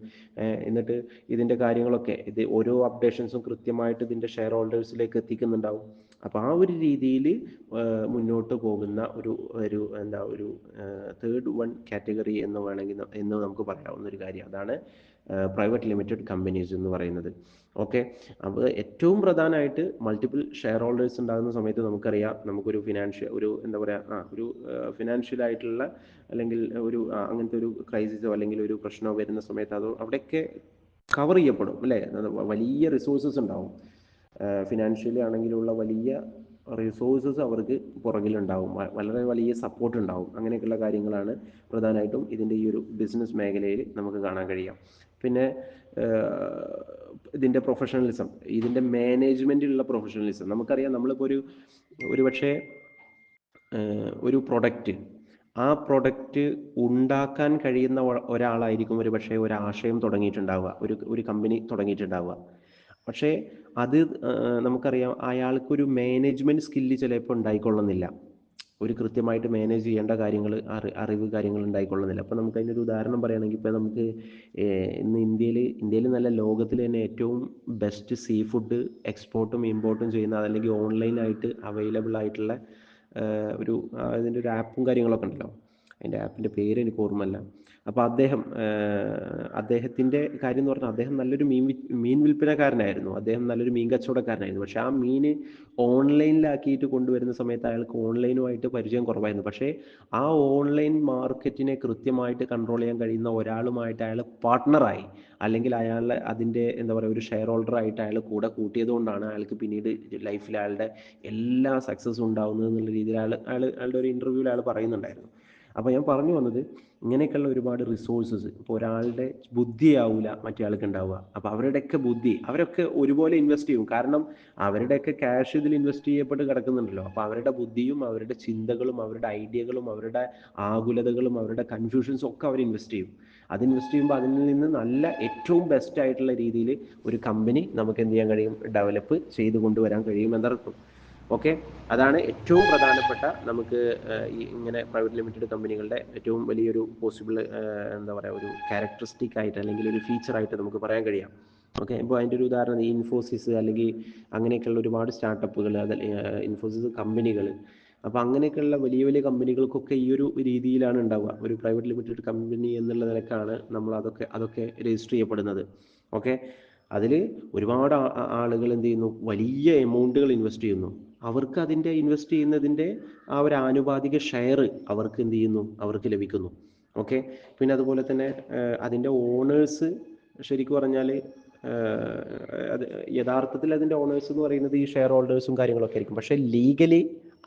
എന്നിട്ട് ഇതിൻ്റെ കാര്യങ്ങളൊക്കെ ഓരോ അപ്ഡേഷൻസും കൃത്യമായിട്ട് ഇതിൻ്റെ ഷെയർ ഹോൾഡേഴ്സിലേക്ക് എത്തിക്കുന്നുണ്ടാവും. അപ്പോൾ ആ ഒരു രീതിയിൽ മുന്നോട്ട് പോകുന്ന ഒരു തേർഡ് വൺ കാറ്റഗറി എന്ന് നമുക്ക് പറയാവുന്ന ഒരു കാര്യം. അതാണ് പ്രൈവറ്റ് ലിമിറ്റഡ് കമ്പനീസ് എന്ന് പറയുന്നത്. ഓക്കെ, അപ്പോൾ ഏറ്റവും പ്രധാനമായിട്ട് മൾട്ടിപ്പിൾ ഷെയർ ഹോൾഡേഴ്സ് ഉണ്ടാകുന്ന സമയത്ത് നമുക്കറിയാം, നമുക്കൊരു ഫിനാൻഷ്യലായിട്ടുള്ള അല്ലെങ്കിൽ അങ്ങനത്തെ ഒരു ക്രൈസിസോ അല്ലെങ്കിൽ ഒരു പ്രശ്നമോ വരുന്ന സമയത്ത് അവിടെയൊക്കെ കവർ ചെയ്യപ്പെടും അല്ലേ. വലിയ റിസോഴ്സസ് ഉണ്ടാവും, ഫിനാൻഷ്യലി ആണെങ്കിലുള്ള വലിയ റിസോഴ്സസ് അവർക്ക് പുറകിലുണ്ടാവും, വളരെ വലിയ സപ്പോർട്ട് ഉണ്ടാവും. അങ്ങനെയൊക്കെയുള്ള കാര്യങ്ങളാണ് പ്രധാനമായിട്ടും ഇതിൻ്റെ ഈ ഒരു ബിസിനസ് മേഖലയിൽ നമുക്ക് കാണാൻ കഴിയാം. പിന്നെ ഇതിൻ്റെ പ്രൊഫഷണലിസം, ഇതിൻ്റെ മാനേജ്മെൻറ്റിലുള്ള പ്രൊഫഷണലിസം നമുക്കറിയാം. നമ്മളിപ്പോൾ ഒരു പക്ഷേ ഒരു ആ പ്രൊഡക്റ്റ് ഉണ്ടാക്കാൻ കഴിയുന്ന ഒരാളായിരിക്കും ഒരു പക്ഷേ ഒരു ആശയം തുടങ്ങിയിട്ടുണ്ടാവുക, ഒരു കമ്പനി തുടങ്ങിയിട്ടുണ്ടാവുക. പക്ഷേ അത് നമുക്കറിയാം, അയാൾക്കൊരു മാനേജ്മെൻറ്റ് സ്കില്ല് ചിലപ്പോൾ ഉണ്ടായിക്കൊള്ളുന്നില്ല, ഒരു കൃത്യമായിട്ട് മാനേജ് ചെയ്യേണ്ട അറിവ് കാര്യങ്ങൾ ഉണ്ടായിക്കൊള്ളുന്നില്ല. അപ്പോൾ നമുക്ക് അതിനൊരു ഉദാഹരണം പറയുകയാണെങ്കിൽ, ഇപ്പോൾ നമുക്ക് ഇന്ന് ഇന്ത്യയിൽ നല്ല ലോകത്തിൽ തന്നെ ഏറ്റവും ബെസ്റ്റ് സീ ഫുഡ് എക്സ്പോർട്ടും ഇമ്പോർട്ടും ചെയ്യുന്ന, അതല്ലെങ്കിൽ ഓൺലൈനായിട്ട് അവൈലബിൾ ആയിട്ടുള്ള ഇതിൻ്റെ ഒരു ആപ്പും കാര്യങ്ങളൊക്കെ ഉണ്ടല്ലോ. അതിൻ്റെ ആപ്പിൻ്റെ പേര് എനിക്ക് ഓർമ്മല്ല. അപ്പോൾ അദ്ദേഹത്തിൻ്റെ കാര്യം എന്ന് പറഞ്ഞാൽ അദ്ദേഹം നല്ലൊരു മീൻ വിൽപ്പനക്കാരനായിരുന്നു, അദ്ദേഹം നല്ലൊരു മീൻ കച്ചവടക്കാരനായിരുന്നു. പക്ഷേ ആ മീൻ ഓൺലൈനിലാക്കിയിട്ട് കൊണ്ടുവരുന്ന സമയത്ത് അയാൾക്ക് ഓൺലൈനുമായിട്ട് പരിചയം കുറവായിരുന്നു. പക്ഷേ ആ ഓൺലൈൻ മാർക്കറ്റിനെ കൃത്യമായിട്ട് കൺട്രോൾ ചെയ്യാൻ കഴിയുന്ന ഒരാളുമായിട്ട് അയാൾ പാർട്ട്ണറായി, അല്ലെങ്കിൽ അയാൾ അതിൻ്റെ എന്താ പറയുക ഒരു ഷെയർ ഹോൾഡറായിട്ട് അയാൾ കൂടെ കൂട്ടിയത് കൊണ്ടാണ് അയാൾക്ക് പിന്നീട് ലൈഫിൽ അയാളുടെ എല്ലാ സക്സസ്സും ഉണ്ടാകുന്നത് എന്നുള്ള രീതിയിൽ അയാളുടെ ഒരു ഇൻ്റർവ്യൂവിൽ അയാൾ പറയുന്നുണ്ടായിരുന്നു. അപ്പോൾ ഞാൻ പറഞ്ഞു വന്നത്, ഇങ്ങനെയൊക്കെയുള്ള ഒരുപാട് റിസോഴ്സസ് ഇപ്പോൾ ഒരാളുടെ ബുദ്ധിയാവില്ല മറ്റേ ആൾക്ക് ഉണ്ടാവുക. അപ്പോൾ അവരുടെയൊക്കെ ബുദ്ധി അവരൊക്കെ ഒരുപോലെ ഇൻവെസ്റ്റ് ചെയ്യും, കാരണം അവരുടെയൊക്കെ ക്യാഷ് ഇതിൽ ഇൻവെസ്റ്റ് ചെയ്യപ്പെട്ട് കിടക്കുന്നുണ്ടല്ലോ. അപ്പോൾ അവരുടെ ബുദ്ധിയും അവരുടെ ചിന്തകളും അവരുടെ ഐഡിയകളും അവരുടെ ആകുലതകളും അവരുടെ കൺഫ്യൂഷൻസും ഒക്കെ അവർ ഇൻവെസ്റ്റ് ചെയ്യും. അത് ഇൻവെസ്റ്റ് ചെയ്യുമ്പോൾ അതിൽ നിന്ന് നല്ല ഏറ്റവും ബെസ്റ്റ് ആയിട്ടുള്ള രീതിയിൽ ഒരു കമ്പനി നമുക്ക് എന്ത് ചെയ്യാൻ കഴിയും, ഡെവലപ്പ് ചെയ്ത് കൊണ്ടുവരാൻ കഴിയും എന്നർത്ഥം. ഓക്കെ, അതാണ് ഏറ്റവും പ്രധാനപ്പെട്ട നമുക്ക് ഈ ഇങ്ങനെ പ്രൈവറ്റ് ലിമിറ്റഡ് കമ്പനികളുടെ ഏറ്റവും വലിയൊരു പോസിബിൾ എന്താ പറയുക ഒരു ക്യാരക്ടറിസ്റ്റിക് ആയിട്ട് അല്ലെങ്കിൽ ഒരു ഫീച്ചറായിട്ട് നമുക്ക് പറയാൻ കഴിയാം. ഓക്കെ, ഇപ്പോൾ അതിൻ്റെ ഒരു ഉദാഹരണം ഈ ഇൻഫോസിസ് അല്ലെങ്കിൽ അങ്ങനെയൊക്കെയുള്ള ഒരുപാട് സ്റ്റാർട്ടപ്പുകൾ, അത് ഇൻഫോസിസ് കമ്പനികൾ. അപ്പോൾ അങ്ങനെയൊക്കെയുള്ള വലിയ വലിയ കമ്പനികൾക്കൊക്കെ ഈ ഒരു രീതിയിലാണ് ഉണ്ടാവുക. ഒരു പ്രൈവറ്റ് ലിമിറ്റഡ് കമ്പനി എന്നുള്ള നിലക്കാണ് നമ്മൾ അതൊക്കെ രജിസ്റ്റർ ചെയ്യപ്പെടുന്നത്. ഓക്കെ, അതിൽ ഒരുപാട് ആളുകൾ എന്ത് ചെയ്യുന്നു, വലിയ എമൗണ്ടുകൾ ഇൻവെസ്റ്റ് ചെയ്യുന്നു. അവർക്ക് അതിൻ്റെ ഇൻവെസ്റ്റ് ചെയ്യുന്നതിൻ്റെ ആ ഒരു ആനുപാതിക ഷെയർ അവർക്ക് എന്ത് ചെയ്യുന്നു, അവർക്ക് ലഭിക്കുന്നു. ഓക്കെ, പിന്നെ അതുപോലെ തന്നെ അതിൻ്റെ ഓണേഴ്സ് ശരിക്കും പറഞ്ഞാൽ അത് യഥാർത്ഥത്തിൽ അതിൻ്റെ ഓണേഴ്സ് എന്ന് പറയുന്നത് ഈ ഷെയർ ഹോൾഡേഴ്സും കാര്യങ്ങളൊക്കെ ആയിരിക്കും. പക്ഷേ ലീഗലി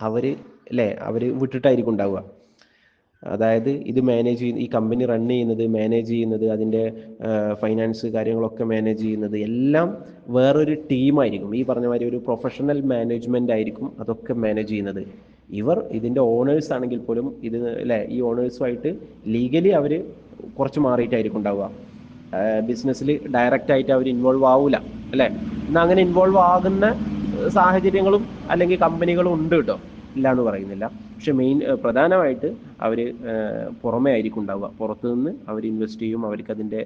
അവർ അവർ വിട്ടിട്ടായിരിക്കും ഉണ്ടാവുക. അതായത് ഇത് ഈ കമ്പനി റൺ ചെയ്യുന്നത്, മാനേജ് ചെയ്യുന്നത്, അതിൻ്റെ ഫൈനാൻസ് കാര്യങ്ങളൊക്കെ മാനേജ് ചെയ്യുന്നത് എല്ലാം വേറൊരു ടീമായിരിക്കും. ഈ പറഞ്ഞ മാതിരി ഒരു പ്രൊഫഷണൽ മാനേജ്മെൻ്റ് ആയിരിക്കും അതൊക്കെ മാനേജ് ചെയ്യുന്നത്. ഇതിൻ്റെ ഓണേഴ്സ് ആണെങ്കിൽ പോലും ഈ ഓണേഴ്സുമായിട്ട് ലീഗലി അവർ കുറച്ച് മാറിയിട്ടായിരിക്കും ഉണ്ടാവുക. ബിസിനസ്സിൽ ഡയറക്റ്റ് ആയിട്ട് അവർ ഇൻവോൾവ് ആവില്ല, അല്ലേ? എന്നാൽ അങ്ങനെ ഇൻവോൾവ് ആകുന്ന സാഹചര്യങ്ങളും അല്ലെങ്കിൽ കമ്പനികളും ഉണ്ട് കേട്ടോ, ഇല്ല എന്ന് പറയുന്നില്ല. പക്ഷെ പ്രധാനമായിട്ട് അവർ പുറമേ ആയിരിക്കും ഉണ്ടാവുക. പുറത്തു നിന്ന് അവർ ഇൻവെസ്റ്റ് ചെയ്യും, അവർക്ക് അതിൻ്റെ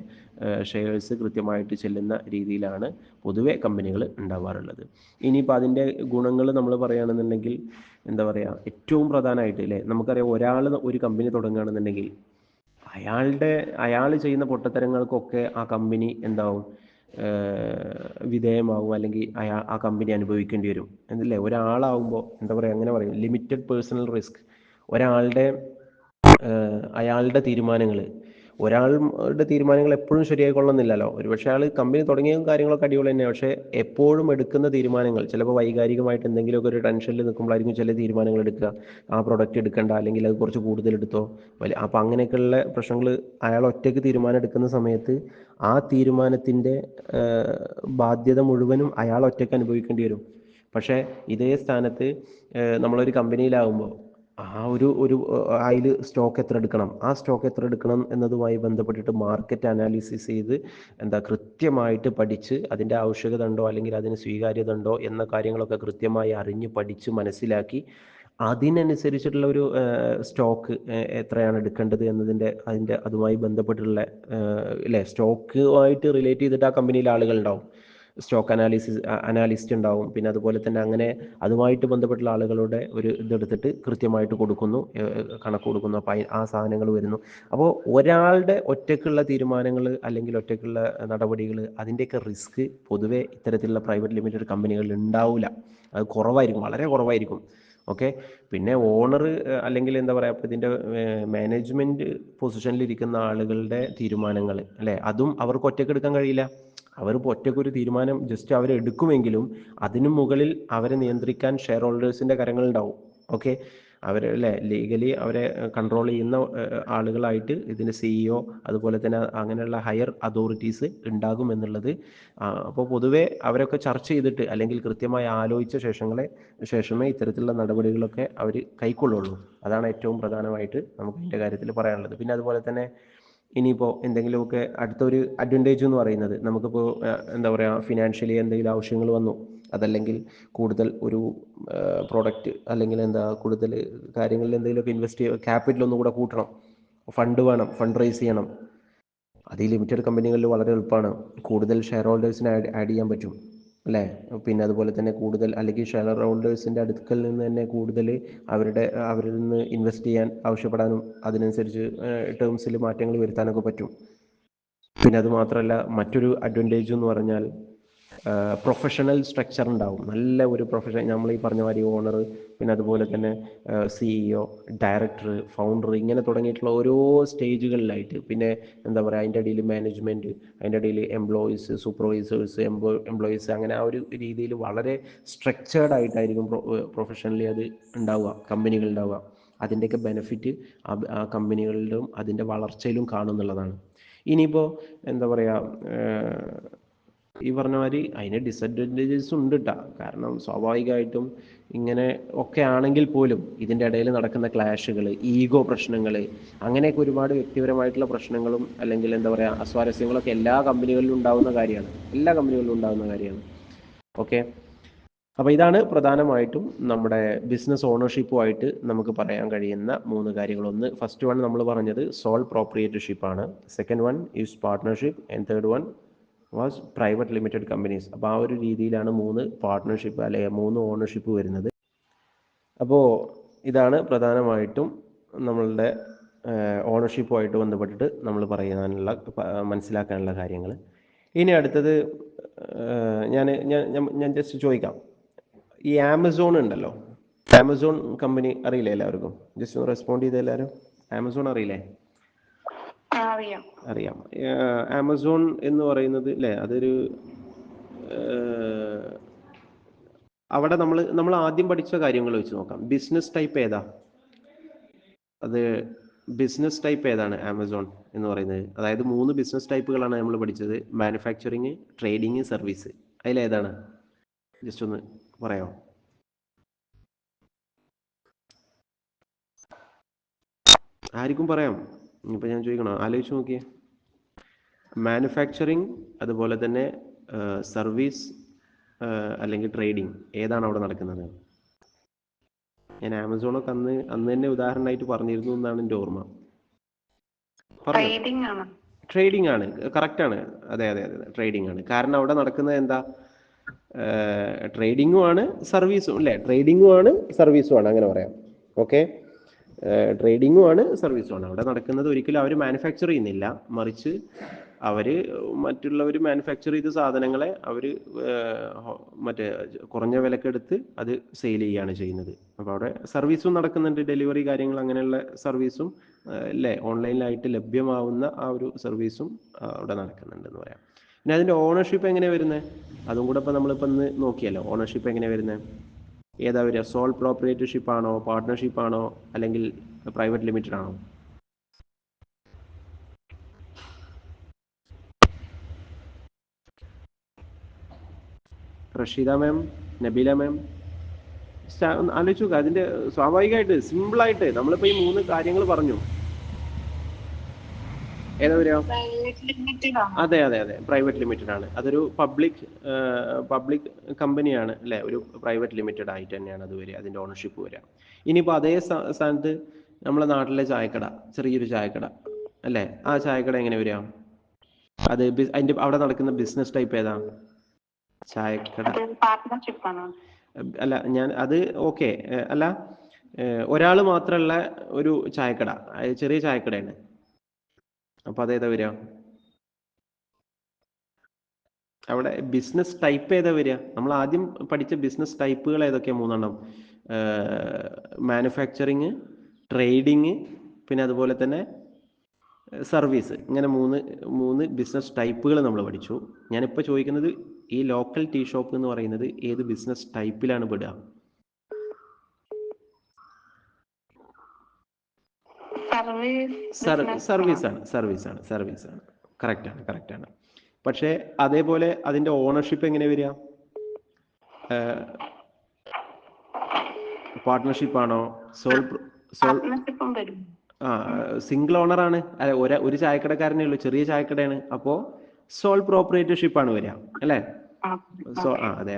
ഷെയർസ് കൃത്യമായിട്ട് ചെല്ലുന്ന രീതിയിലാണ് പൊതുവെ കമ്പനികൾ ഉണ്ടാവാറുള്ളത്. ഇനിയിപ്പോൾ അതിൻ്റെ ഗുണങ്ങൾ നമ്മൾ പറയുകയാണെന്നുണ്ടെങ്കിൽ എന്താ പറയുക, ഏറ്റവും പ്രധാനമായിട്ട് നമുക്കറിയാം, ഒരാൾ ഒരു കമ്പനി തുടങ്ങുകയാണെന്നുണ്ടെങ്കിൽ അയാൾ ചെയ്യുന്ന പൊട്ടത്തരങ്ങൾക്കൊക്കെ ആ കമ്പനി എന്താവും, വിധേയമാവും, അല്ലെങ്കിൽ ആ കമ്പനി അനുഭവിക്കേണ്ടി വരും എന്നല്ലേ. ഒരാളാവുമ്പോൾ എന്താ പറയുക, അങ്ങനെ പറയും, ലിമിറ്റഡ് പേഴ്സണൽ റിസ്ക്. അയാളുടെ തീരുമാനങ്ങൾ എപ്പോഴും ശരിയായിക്കൊള്ളുന്നില്ലല്ലോ. ഒരുപക്ഷെ അയാൾ കമ്പനി തുടങ്ങിയ കാര്യങ്ങളൊക്കെ അടിപൊളി തന്നെയാണ്, പക്ഷേ എപ്പോഴും എടുക്കുന്ന തീരുമാനങ്ങൾ ചിലപ്പോൾ വൈകാരികമായിട്ട് എന്തെങ്കിലുമൊക്കെ ഒരു ടെൻഷനിൽ നിൽക്കുമ്പോഴായിരിക്കും ചില തീരുമാനങ്ങൾ എടുക്കുക. ആ പ്രൊഡക്റ്റ് എടുക്കേണ്ട, അല്ലെങ്കിൽ അത് കുറച്ച് കൂടുതൽ എടുത്തോ, അപ്പോൾ അങ്ങനെയൊക്കെയുള്ള പ്രശ്നങ്ങൾ അയാൾ ഒറ്റയ്ക്ക് തീരുമാനം എടുക്കുന്ന സമയത്ത് ആ തീരുമാനത്തിൻ്റെ ബാധ്യത മുഴുവനും അയാൾ ഒറ്റയ്ക്ക് അനുഭവിക്കേണ്ടി വരും. പക്ഷേ ഇതേ സ്ഥാനത്ത് നമ്മളൊരു കമ്പനിയിലാകുമ്പോൾ അതിൽ സ്റ്റോക്ക് എത്ര എടുക്കണം എന്നതുമായി ബന്ധപ്പെട്ടിട്ട് മാർക്കറ്റ് അനാലിസിസ് ചെയ്ത് കൃത്യമായിട്ട് പഠിച്ച് അതിൻ്റെ ആവശ്യകത ഉണ്ടോ അല്ലെങ്കിൽ അതിന് സ്വീകാര്യത ഉണ്ടോ എന്ന കാര്യങ്ങളൊക്കെ കൃത്യമായി അറിഞ്ഞ് പഠിച്ച് മനസ്സിലാക്കി അതിനനുസരിച്ചിട്ടുള്ള ഒരു സ്റ്റോക്ക് എത്രയാണ് എടുക്കേണ്ടത് അതുമായി ബന്ധപ്പെട്ടുള്ള സ്റ്റോക്കുമായിട്ട് റിലേറ്റ് ചെയ്തിട്ട് ആ കമ്പനിയിൽ ആളുകളുണ്ടാവും, സ്റ്റോക്ക് അനാലിസ്റ്റ് ഉണ്ടാവും. പിന്നെ അതുപോലെ തന്നെ അങ്ങനെ അതുമായിട്ട് ബന്ധപ്പെട്ടുള്ള ആളുകളുടെ ഒരു ഇതെടുത്തിട്ട് കൃത്യമായിട്ട് കണക്ക് കൊടുക്കുന്നു. അപ്പോൾ ആ സാധനങ്ങൾ വരുന്നു. അപ്പോൾ ഒരാളുടെ ഒറ്റയ്ക്കുള്ള തീരുമാനങ്ങൾ അല്ലെങ്കിൽ ഒറ്റയ്ക്കുള്ള നടപടികൾ, അതിൻ്റെയൊക്കെ റിസ്ക് പൊതുവെ ഇത്തരത്തിലുള്ള പ്രൈവറ്റ് ലിമിറ്റഡ് കമ്പനികളിൽ ഉണ്ടാവില്ല. അത് കുറവായിരിക്കും, വളരെ കുറവായിരിക്കും. ഓക്കെ, പിന്നെ ഓണർ അല്ലെങ്കിൽ എന്താ പറയുക, അപ്പോൾ ഇതിൻ്റെ മാനേജ്മെൻറ്റ് പൊസിഷനിലിരിക്കുന്ന ആളുകളുടെ തീരുമാനങ്ങൾ അതും അവർക്ക് ഒറ്റയ്ക്ക് എടുക്കാൻ കഴിയില്ല. അവരിപ്പോൾ ഒറ്റയ്ക്കൊരു തീരുമാനം ജസ്റ്റ് അവരെടുക്കുമെങ്കിലും അതിനു മുകളിൽ അവരെ നിയന്ത്രിക്കാൻ ഷെയർ ഹോൾഡേഴ്സിൻ്റെ കരങ്ങളുണ്ടാവും. ഓക്കെ, ലീഗലി അവരെ കൺട്രോൾ ചെയ്യുന്ന ആളുകളായിട്ട് ഇതിൻ്റെ CEO അതുപോലെ തന്നെ അങ്ങനെയുള്ള ഹയർ അതോറിറ്റീസ് ഉണ്ടാകും എന്നുള്ളത്. അപ്പോൾ പൊതുവെ അവരൊക്കെ ചർച്ച ചെയ്തിട്ട് അല്ലെങ്കിൽ കൃത്യമായി ആലോചിച്ച ശേഷമേ ഇത്തരത്തിലുള്ള നടപടികളൊക്കെ അവർ കൈക്കൊള്ളുള്ളൂ. അതാണ് ഏറ്റവും പ്രധാനമായിട്ട് നമുക്ക് ഇതിൻ്റെ കാര്യത്തിൽ പറയാനുള്ളത്. പിന്നെ അതുപോലെ തന്നെ ഇനിയിപ്പോൾ എന്തെങ്കിലുമൊക്കെ അടുത്തൊരു അഡ്വാൻറ്റേജ് എന്ന് പറയുന്നത്, നമുക്കിപ്പോൾ എന്താ പറയുക, ഫിനാൻഷ്യലി എന്തെങ്കിലും ആവശ്യങ്ങൾ വന്നു, അതല്ലെങ്കിൽ കൂടുതൽ ഒരു പ്രോഡക്റ്റ് അല്ലെങ്കിൽ കൂടുതൽ കാര്യങ്ങളിൽ എന്തെങ്കിലുമൊക്കെ ഇൻവെസ്റ്റ് ചെയ്യുക, ക്യാപിറ്റൽ ഒന്നും കൂടെ കൂട്ടണം, ഫണ്ട് റേസ് ചെയ്യണം. അത് ഈ ലിമിറ്റഡ് കമ്പനികളിൽ വളരെ എളുപ്പമാണ്. കൂടുതൽ ഷെയർ ഹോൾഡേഴ്സിനെ ആഡ് ചെയ്യാൻ പറ്റും. അല്ലേ? പിന്നെ അതുപോലെ തന്നെ കൂടുതൽ അല്ലെങ്കിൽ ഷെയർ ഹോൾഡേഴ്സിൻ്റെ അടുക്കൽ നിന്ന് തന്നെ കൂടുതൽ അവരിൽ നിന്ന് ഇൻവെസ്റ്റ് ചെയ്യാൻ ആവശ്യപ്പെടാനും അതിനനുസരിച്ച് ടേംസിൽ മാറ്റങ്ങൾ വരുത്താനൊക്കെ പറ്റും. പിന്നെ അത് മാത്രമല്ല, മറ്റൊരു അഡ്വാൻറ്റേജ് എന്ന് പറഞ്ഞാൽ പ്രൊഫഷണൽ സ്ട്രക്ചർ ഉണ്ടാവും. നല്ല ഒരു പ്രൊഫഷൻ, നമ്മൾ ഈ പറഞ്ഞ മാതിരി ഓണർ, പിന്നെ അതുപോലെ തന്നെ CEO, ഡയറക്ടർ, ഫൗണ്ടർ, ഇങ്ങനെ തുടങ്ങിയിട്ടുള്ള ഓരോ സ്റ്റേജുകളിലായിട്ട്, പിന്നെ എന്താ പറയുക, അതിൻ്റെ ഇടയിൽ മാനേജ്മെൻറ്റ്, അതിൻ്റെ ഇടയിൽ എംപ്ലോയീസ്, സൂപ്പർവൈസേഴ്സ്, എംപ്ലോയീസ്, അങ്ങനെ ആ ഒരു രീതിയിൽ വളരെ സ്ട്രക്ചേർഡ് ആയിട്ടായിരിക്കും പ്രൊഫഷണലി അത് ഉണ്ടാവുക, കമ്പനികൾ ഉണ്ടാവുക. അതിൻ്റെയൊക്കെ ബെനിഫിറ്റ് ആ കമ്പനികളിലും അതിൻ്റെ വളർച്ചയിലും കാണുന്നുള്ളതാണ്. ഇനിയിപ്പോൾ എന്താ പറയുക, ഈ പറഞ്ഞ മാതിരി അതിന് ഡിസഡ്വാൻറ്റേജസ് ഉണ്ട് കേട്ടോ. കാരണം സ്വാഭാവികമായിട്ടും ഇങ്ങനെ ഒക്കെ ആണെങ്കിൽ പോലും ഇതിൻ്റെ ഇടയിൽ നടക്കുന്ന ക്ലാഷുകൾ, ഈഗോ പ്രശ്നങ്ങൾ, അങ്ങനെയൊക്കെ ഒരുപാട് വ്യക്തിപരമായിട്ടുള്ള പ്രശ്നങ്ങളും അല്ലെങ്കിൽ എന്താ പറയുക അസ്വാരസ്യങ്ങളൊക്കെ എല്ലാ കമ്പനികളിലും ഉണ്ടാകുന്ന കാര്യമാണ്. എല്ലാ കമ്പനികളിലും ഉണ്ടാകുന്ന കാര്യമാണ്. ഓക്കെ, അപ്പോൾ ഇതാണ് പ്രധാനമായിട്ടും നമ്മുടെ ബിസിനസ് ഓണർഷിപ്പുമായിട്ട് നമുക്ക് പറയാൻ കഴിയുന്ന 3 കാര്യങ്ങൾ. ഒന്ന്, ഫസ്റ്റ് വൺ നമ്മൾ പറഞ്ഞത് സോൾ പ്രോപ്രിയേറ്റർഷിപ്പ് ആണ്. Second one is partnership and third one was private limited companies. അപ്പോൾ ആ ഒരു രീതിയിലാണ് 3 പാർട്ട്ണർഷിപ്പ് അല്ലെങ്കിൽ 3 ഓണർഷിപ്പ് വരുന്നത്. അപ്പോൾ ഇതാണ് പ്രധാനമായിട്ടും നമ്മളുടെ ഓണർഷിപ്പുമായിട്ട് ബന്ധപ്പെട്ടിട്ട് നമ്മൾ പറയാനുള്ള മനസ്സിലാക്കാനുള്ള കാര്യങ്ങൾ. ഇനി അടുത്തത് ഞാൻ ഞാൻ ജസ്റ്റ് ചോദിക്കാം, ഈ ആമസോൺ ഉണ്ടല്ലോ, ആമസോൺ കമ്പനി അറിയില്ലേ എല്ലാവർക്കും? ജസ്റ്റ് ഒന്ന് റെസ്പോണ്ട് ചെയ്ത് എല്ലാവരും. ആമസോൺ അറിയില്ലേ? അറിയാം. ആമസോൺ എന്ന് പറയുന്നത് അല്ലേ, അതൊരു അവിടെ നമ്മൾ ആദ്യം പഠിച്ച കാര്യങ്ങൾ വെച്ച് നോക്കാം. ബിസിനസ് ടൈപ്പ് ഏതാ? അത് ബിസിനസ് ടൈപ്പ് ഏതാണ് ആമസോൺ എന്ന് പറയുന്നത്? അതായത് 3 ബിസിനസ് ടൈപ്പുകളാണ് നമ്മൾ പഠിച്ചത്: മാനുഫാക്ചറിങ്, ട്രേഡിങ്, സർവീസ്. അതിലേതാണ്? ജസ്റ്റ് ഒന്ന് പറയാമോ? ആർക്കും പറയാം. ഇനിയിപ്പോൾ ഞാൻ ചോദിക്കണോ? ആലോചിച്ച് നോക്കിയേ. മാനുഫാക്ചറിങ്, അതുപോലെ തന്നെ സർവീസ് അല്ലെങ്കിൽ ട്രേഡിങ്, ഏതാണ് അവിടെ നടക്കുന്നത്? ഞാൻ ആമസോണൊക്കെ അന്ന് തന്നെ ഉദാഹരണമായിട്ട് പറഞ്ഞിരുന്നു എന്നാണ് എൻ്റെ ഓർമ്മ. ട്രേഡിംഗ് ആണ്, കറക്റ്റാണ്. അതെ, ട്രേഡിംഗ് ആണ്. കാരണം അവിടെ നടക്കുന്നത് എന്താ? ട്രേഡിങ്ങും ആണ് സർവീസും, അല്ലേ? ട്രേഡിങ്ങും ആണ് സർവീസും ആണ്, അങ്ങനെ പറയാം. ഓക്കെ, ട്രേഡിങ്ങും ആണ് സർവീസും ആണ്. അവിടെ നടക്കുന്നത് ഒരിക്കലും അവർ മാനുഫാക്ചർ ചെയ്യുന്നില്ല, മറിച്ച് അവർ മറ്റുള്ളവർ മാനുഫാക്ചർ ചെയ്ത സാധനങ്ങളെ അവർ മറ്റേ കുറഞ്ഞ വിലക്കെടുത്ത് അത് സെയിൽ ചെയ്യുകയാണ് ചെയ്യുന്നത്. അപ്പോൾ അവിടെ സർവീസും നടക്കുന്നുണ്ട്, ഡെലിവറി കാര്യങ്ങൾ, അങ്ങനെയുള്ള സർവീസും അല്ലേ, ഓൺലൈനിലായിട്ട് ലഭ്യമാവുന്ന ആ ഒരു സർവീസും അവിടെ നടക്കുന്നുണ്ടെന്ന് പറയാം. പിന്നെ അതിൻ്റെ ഓണർഷിപ്പ് എങ്ങനെയാണ് വരുന്നത്? അതും കൂടെ ഇപ്പോൾ നമ്മളിപ്പോൾ ഇന്ന് നോക്കിയല്ലോ. ഓണർഷിപ്പ് എങ്ങനെയാണ് വരുന്നത്? ഏതാ വരിക? സോൾ പ്രോപ്രിയേറ്റർഷിപ്പ് ആണോ, പാർട്ട്ണർഷിപ്പ് ആണോ, അല്ലെങ്കിൽ പ്രൈവറ്റ് ലിമിറ്റഡ് ആണോ? റഷീദ മാം, നബീല മാം, ആലോചിച്ച് നോക്കുക. അതിൻ്റെ സ്വാഭാവികമായിട്ട് സിമ്പിളായിട്ട് നമ്മളിപ്പോൾ ഈ 3 കാര്യങ്ങൾ പറഞ്ഞു. ഏതാ വരിക? അതെ, പ്രൈവറ്റ് ലിമിറ്റഡ് ആണ്. അതൊരു പബ്ലിക് കമ്പനിയാണ്, അല്ലേ? ഒരു പ്രൈവറ്റ് ലിമിറ്റഡ് ആയിട്ട് തന്നെയാണ് അത് വരിക, അതിൻ്റെ ഓണർഷിപ്പ് വരിക. ഇനിയിപ്പോൾ അതേ സ്ഥാനത്ത് നമ്മളെ നാട്ടിലെ ചായക്കട, ചെറിയൊരു ചായക്കട, അല്ലേ? ആ ചായക്കട എങ്ങനെ വരിക? അത് അതിൻ്റെ അവിടെ നടക്കുന്ന ബിസിനസ് ടൈപ്പ് ഏതാ? ചായക്കട അല്ല, ഞാൻ അത് ഓക്കെ അല്ല, ഒരാൾ മാത്രമുള്ള ഒരു ചായക്കട, ചെറിയ ചായക്കടയാണ്. അപ്പോൾ അതേതാ വരിക? അവിടെ ബിസിനസ് ടൈപ്പ് ഏതാ വരിക? നമ്മൾ ആദ്യം പഠിച്ച ബിസിനസ് ടൈപ്പുകൾ ഏതൊക്കെയാണ്? 3 മാനുഫാക്ചറിങ്, ട്രേഡിങ്, പിന്നെ അതുപോലെ തന്നെ സർവീസ്. ഇങ്ങനെ മൂന്ന് ബിസിനസ് ടൈപ്പുകൾ നമ്മൾ പഠിച്ചു. ഞാനിപ്പോൾ ചോദിക്കുന്നത്, ഈ ലോക്കൽ ടീ ഷോപ്പ് എന്ന് പറയുന്നത് ഏത് ബിസിനസ് ടൈപ്പിലാണ് പെടുക? സർവീസാണ്. കറക്റ്റാണ്. പക്ഷേ അതേപോലെ അതിൻ്റെ ഓണർഷിപ്പ് എങ്ങനെ വരിക? പാർട്ട്ണർഷിപ്പ് ആണോ? സിംഗിൾ ഓണറാണ്. അല്ല, ഒരു ചായക്കടക്കാരനേ ഉള്ളൂ, ചെറിയ ചായക്കടയാണ്. അപ്പോൾ സോൾ പ്രോപ്രിയേറ്റർഷിപ്പ് ആണ് വരിക, അല്ലേ? അതെ.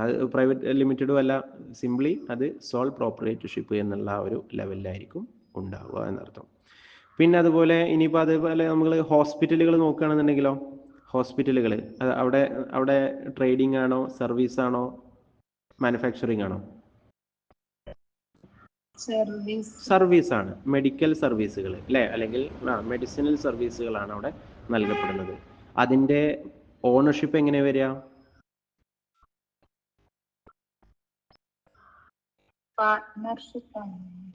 അത് പ്രൈവറ്റ് ലിമിറ്റഡും അല്ല, സിംപ്ലി അത് സോൾ പ്രോപ്രിയേറ്റർഷിപ്പ് എന്നുള്ള ആ ഒരു ലെവലിലായിരിക്കും ഉണ്ടാവുക എന്നർത്ഥം. പിന്നെ അതുപോലെ ഇനിയിപ്പോൾ അതേപോലെ നമ്മൾ ഹോസ്പിറ്റലുകൾ നോക്കുകയാണെന്നുണ്ടെങ്കിലോ, ഹോസ്പിറ്റലുകൾ അവിടെ അവിടെ ട്രേഡിംഗ് ആണോ, സർവീസ് ആണോ, മാനുഫാക്ചറിങ് ആണോ? സർവീസ് ആണ്, മെഡിക്കൽ സർവീസുകൾ അല്ലേ, അല്ലെങ്കിൽ മെഡിസിനൽ സർവീസുകളാണ് അവിടെ നൽകപ്പെടുന്നത്. അതിൻ്റെ ഓണർഷിപ്പ് എങ്ങനെ വരിക?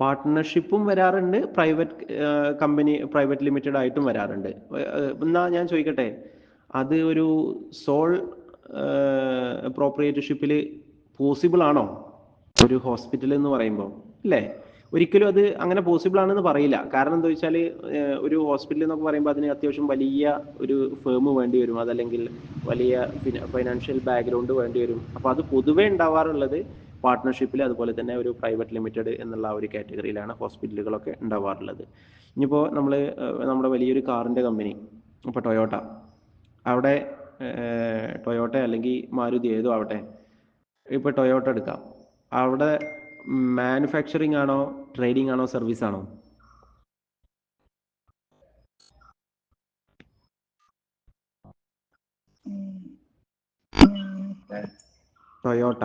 പാർട്ട്ണർഷിപ്പും വരാറുണ്ട്, പ്രൈവറ്റ് കമ്പനി, പ്രൈവറ്റ് ലിമിറ്റഡ് ആയിട്ടും വരാറുണ്ട്. എന്നാ ഞാൻ ചോദിക്കട്ടെ, അത് ഒരു സോൾ പ്രോപ്രിയേറ്റർഷിപ്പിൽ പോസിബിൾ ആണോ ഒരു ഹോസ്പിറ്റൽ എന്ന് പറയുമ്പോൾ? ഇല്ലേ, ഒരിക്കലും അത് അങ്ങനെ പോസിബിൾ ആണെന്ന് പറയില്ല. കാരണം എന്താ വെച്ചാൽ ഒരു ഹോസ്പിറ്റൽ എന്നൊക്കെ പറയുമ്പോൾ അതിന് അത്യാവശ്യം വലിയ ഒരു ഫേം വേണ്ടി വരും, അതല്ലെങ്കിൽ വലിയ ഫൈനാൻഷ്യൽ ബാക്ക്ഗ്രൗണ്ട് വേണ്ടി വരും. അപ്പോൾ അത് പൊതുവേ ഉണ്ടാവാറുള്ളത് പാർട്ട്ണർഷിപ്പിൽ, അതുപോലെ തന്നെ ഒരു പ്രൈവറ്റ് ലിമിറ്റഡ് എന്നുള്ള ഒരു കാറ്റഗറിയിലാണ് ഹോസ്പിറ്റലുകളൊക്കെ ഉണ്ടാവാറുള്ളത്. ഇനിയിപ്പോൾ നമ്മുടെ വലിയൊരു കാറിൻ്റെ കമ്പനി, ഇപ്പോൾ ടൊയോട്ട, അവിടെ ടൊയോട്ട അല്ലെങ്കിൽ മാരുതി ഏതോ ആവട്ടെ, ഇപ്പോൾ ടൊയോട്ട എടുക്കാം, അവിടെ മാനുഫാക്ചറിങ് ആണോ, ട്രേഡിംഗ് ആണോ, സർവീസ് ആണോ? ടൊയോട്ട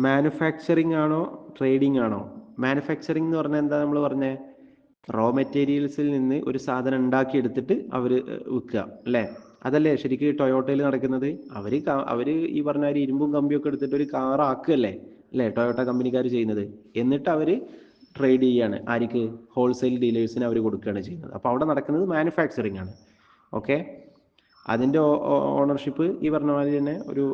മാനുഫാക്ചറിങ് ആണോ, ട്രേഡിംഗ് ആണോ? മാനുഫാക്ചറിങ് എന്ന് പറഞ്ഞാൽ എന്താ നമ്മൾ പറഞ്ഞേ? റോ മെറ്റീരിയൽസിൽ നിന്ന് ഒരു സാധനം ഉണ്ടാക്കി എടുത്തിട്ട് അവർ വിൽക്കുക അല്ലേ? അതല്ലേ ശരിക്കും ടൊയോട്ടയിൽ നടക്കുന്നത്? അവർ ഈ പറഞ്ഞ ഇരുമ്പും കമ്പിയൊക്കെ എടുത്തിട്ട് ഒരു കാർ ആക്കുകയല്ലേ അല്ലേ ടൊയോട്ട കമ്പനിക്കാർ ചെയ്യുന്നത്. എന്നിട്ട് അവർ ട്രേഡ് ചെയ്യാണ്, ആർക്ക്? ഹോൾസെയിൽ ഡീലേഴ്സിന് അവർ കൊടുക്കുകയാണ് ചെയ്യുന്നത്. അപ്പോൾ അവിടെ നടക്കുന്നത് മാനുഫാക്ചറിങ് ആണ്. ഓക്കെ, അതിൻ്റെ ഓണർഷിപ്പ് ഈ പറഞ്ഞ മാതിരി തന്നെ ഒരു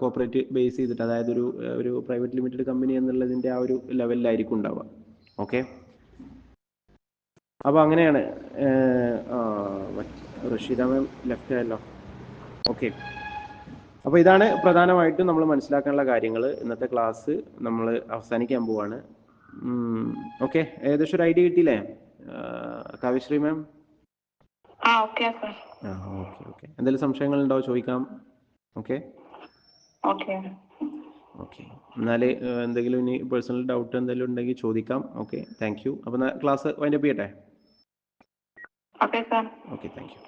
കോപ്പറേറ്റ് ബേസ് ചെയ്തിട്ട്, അതായത് ഒരു പ്രൈവറ്റ് ലിമിറ്റഡ് കമ്പനി എന്നുള്ളതിൻ്റെ ആ ഒരു ലെവലിലായിരിക്കും ഉണ്ടാവുക. ഓക്കെ, അപ്പോൾ അങ്ങനെയാണ്. റഷീദ മാം ലെഫ്റ്റ് ആയല്ലോ. ഓക്കെ, അപ്പോൾ ഇതാണ് പ്രധാനമായിട്ടും നമ്മൾ മനസ്സിലാക്കാനുള്ള കാര്യങ്ങൾ. ഇന്നത്തെ ക്ലാസ് നമ്മൾ അവസാനിക്കാൻ പോവാണ്. ഓക്കെ, ഏകദേശം ഒരു ഐഡിയ കിട്ടിയില്ലേ കാവ്യശ്രീ മാം? ഓക്കെ, എന്തെങ്കിലും സംശയങ്ങളുണ്ടോ? ചോദിക്കാം. ഓക്കെ, എന്നാൽ എന്തെങ്കിലും ഇനി പേഴ്സണൽ ഡൗട്ട് എന്തെങ്കിലും ഉണ്ടെങ്കിൽ ചോദിക്കാം. Okay, thank you. അപ്പോൾ ക്ലാസ് വൈൻഡപ്പ് ചെയ്യട്ടെ? Okay, thank you.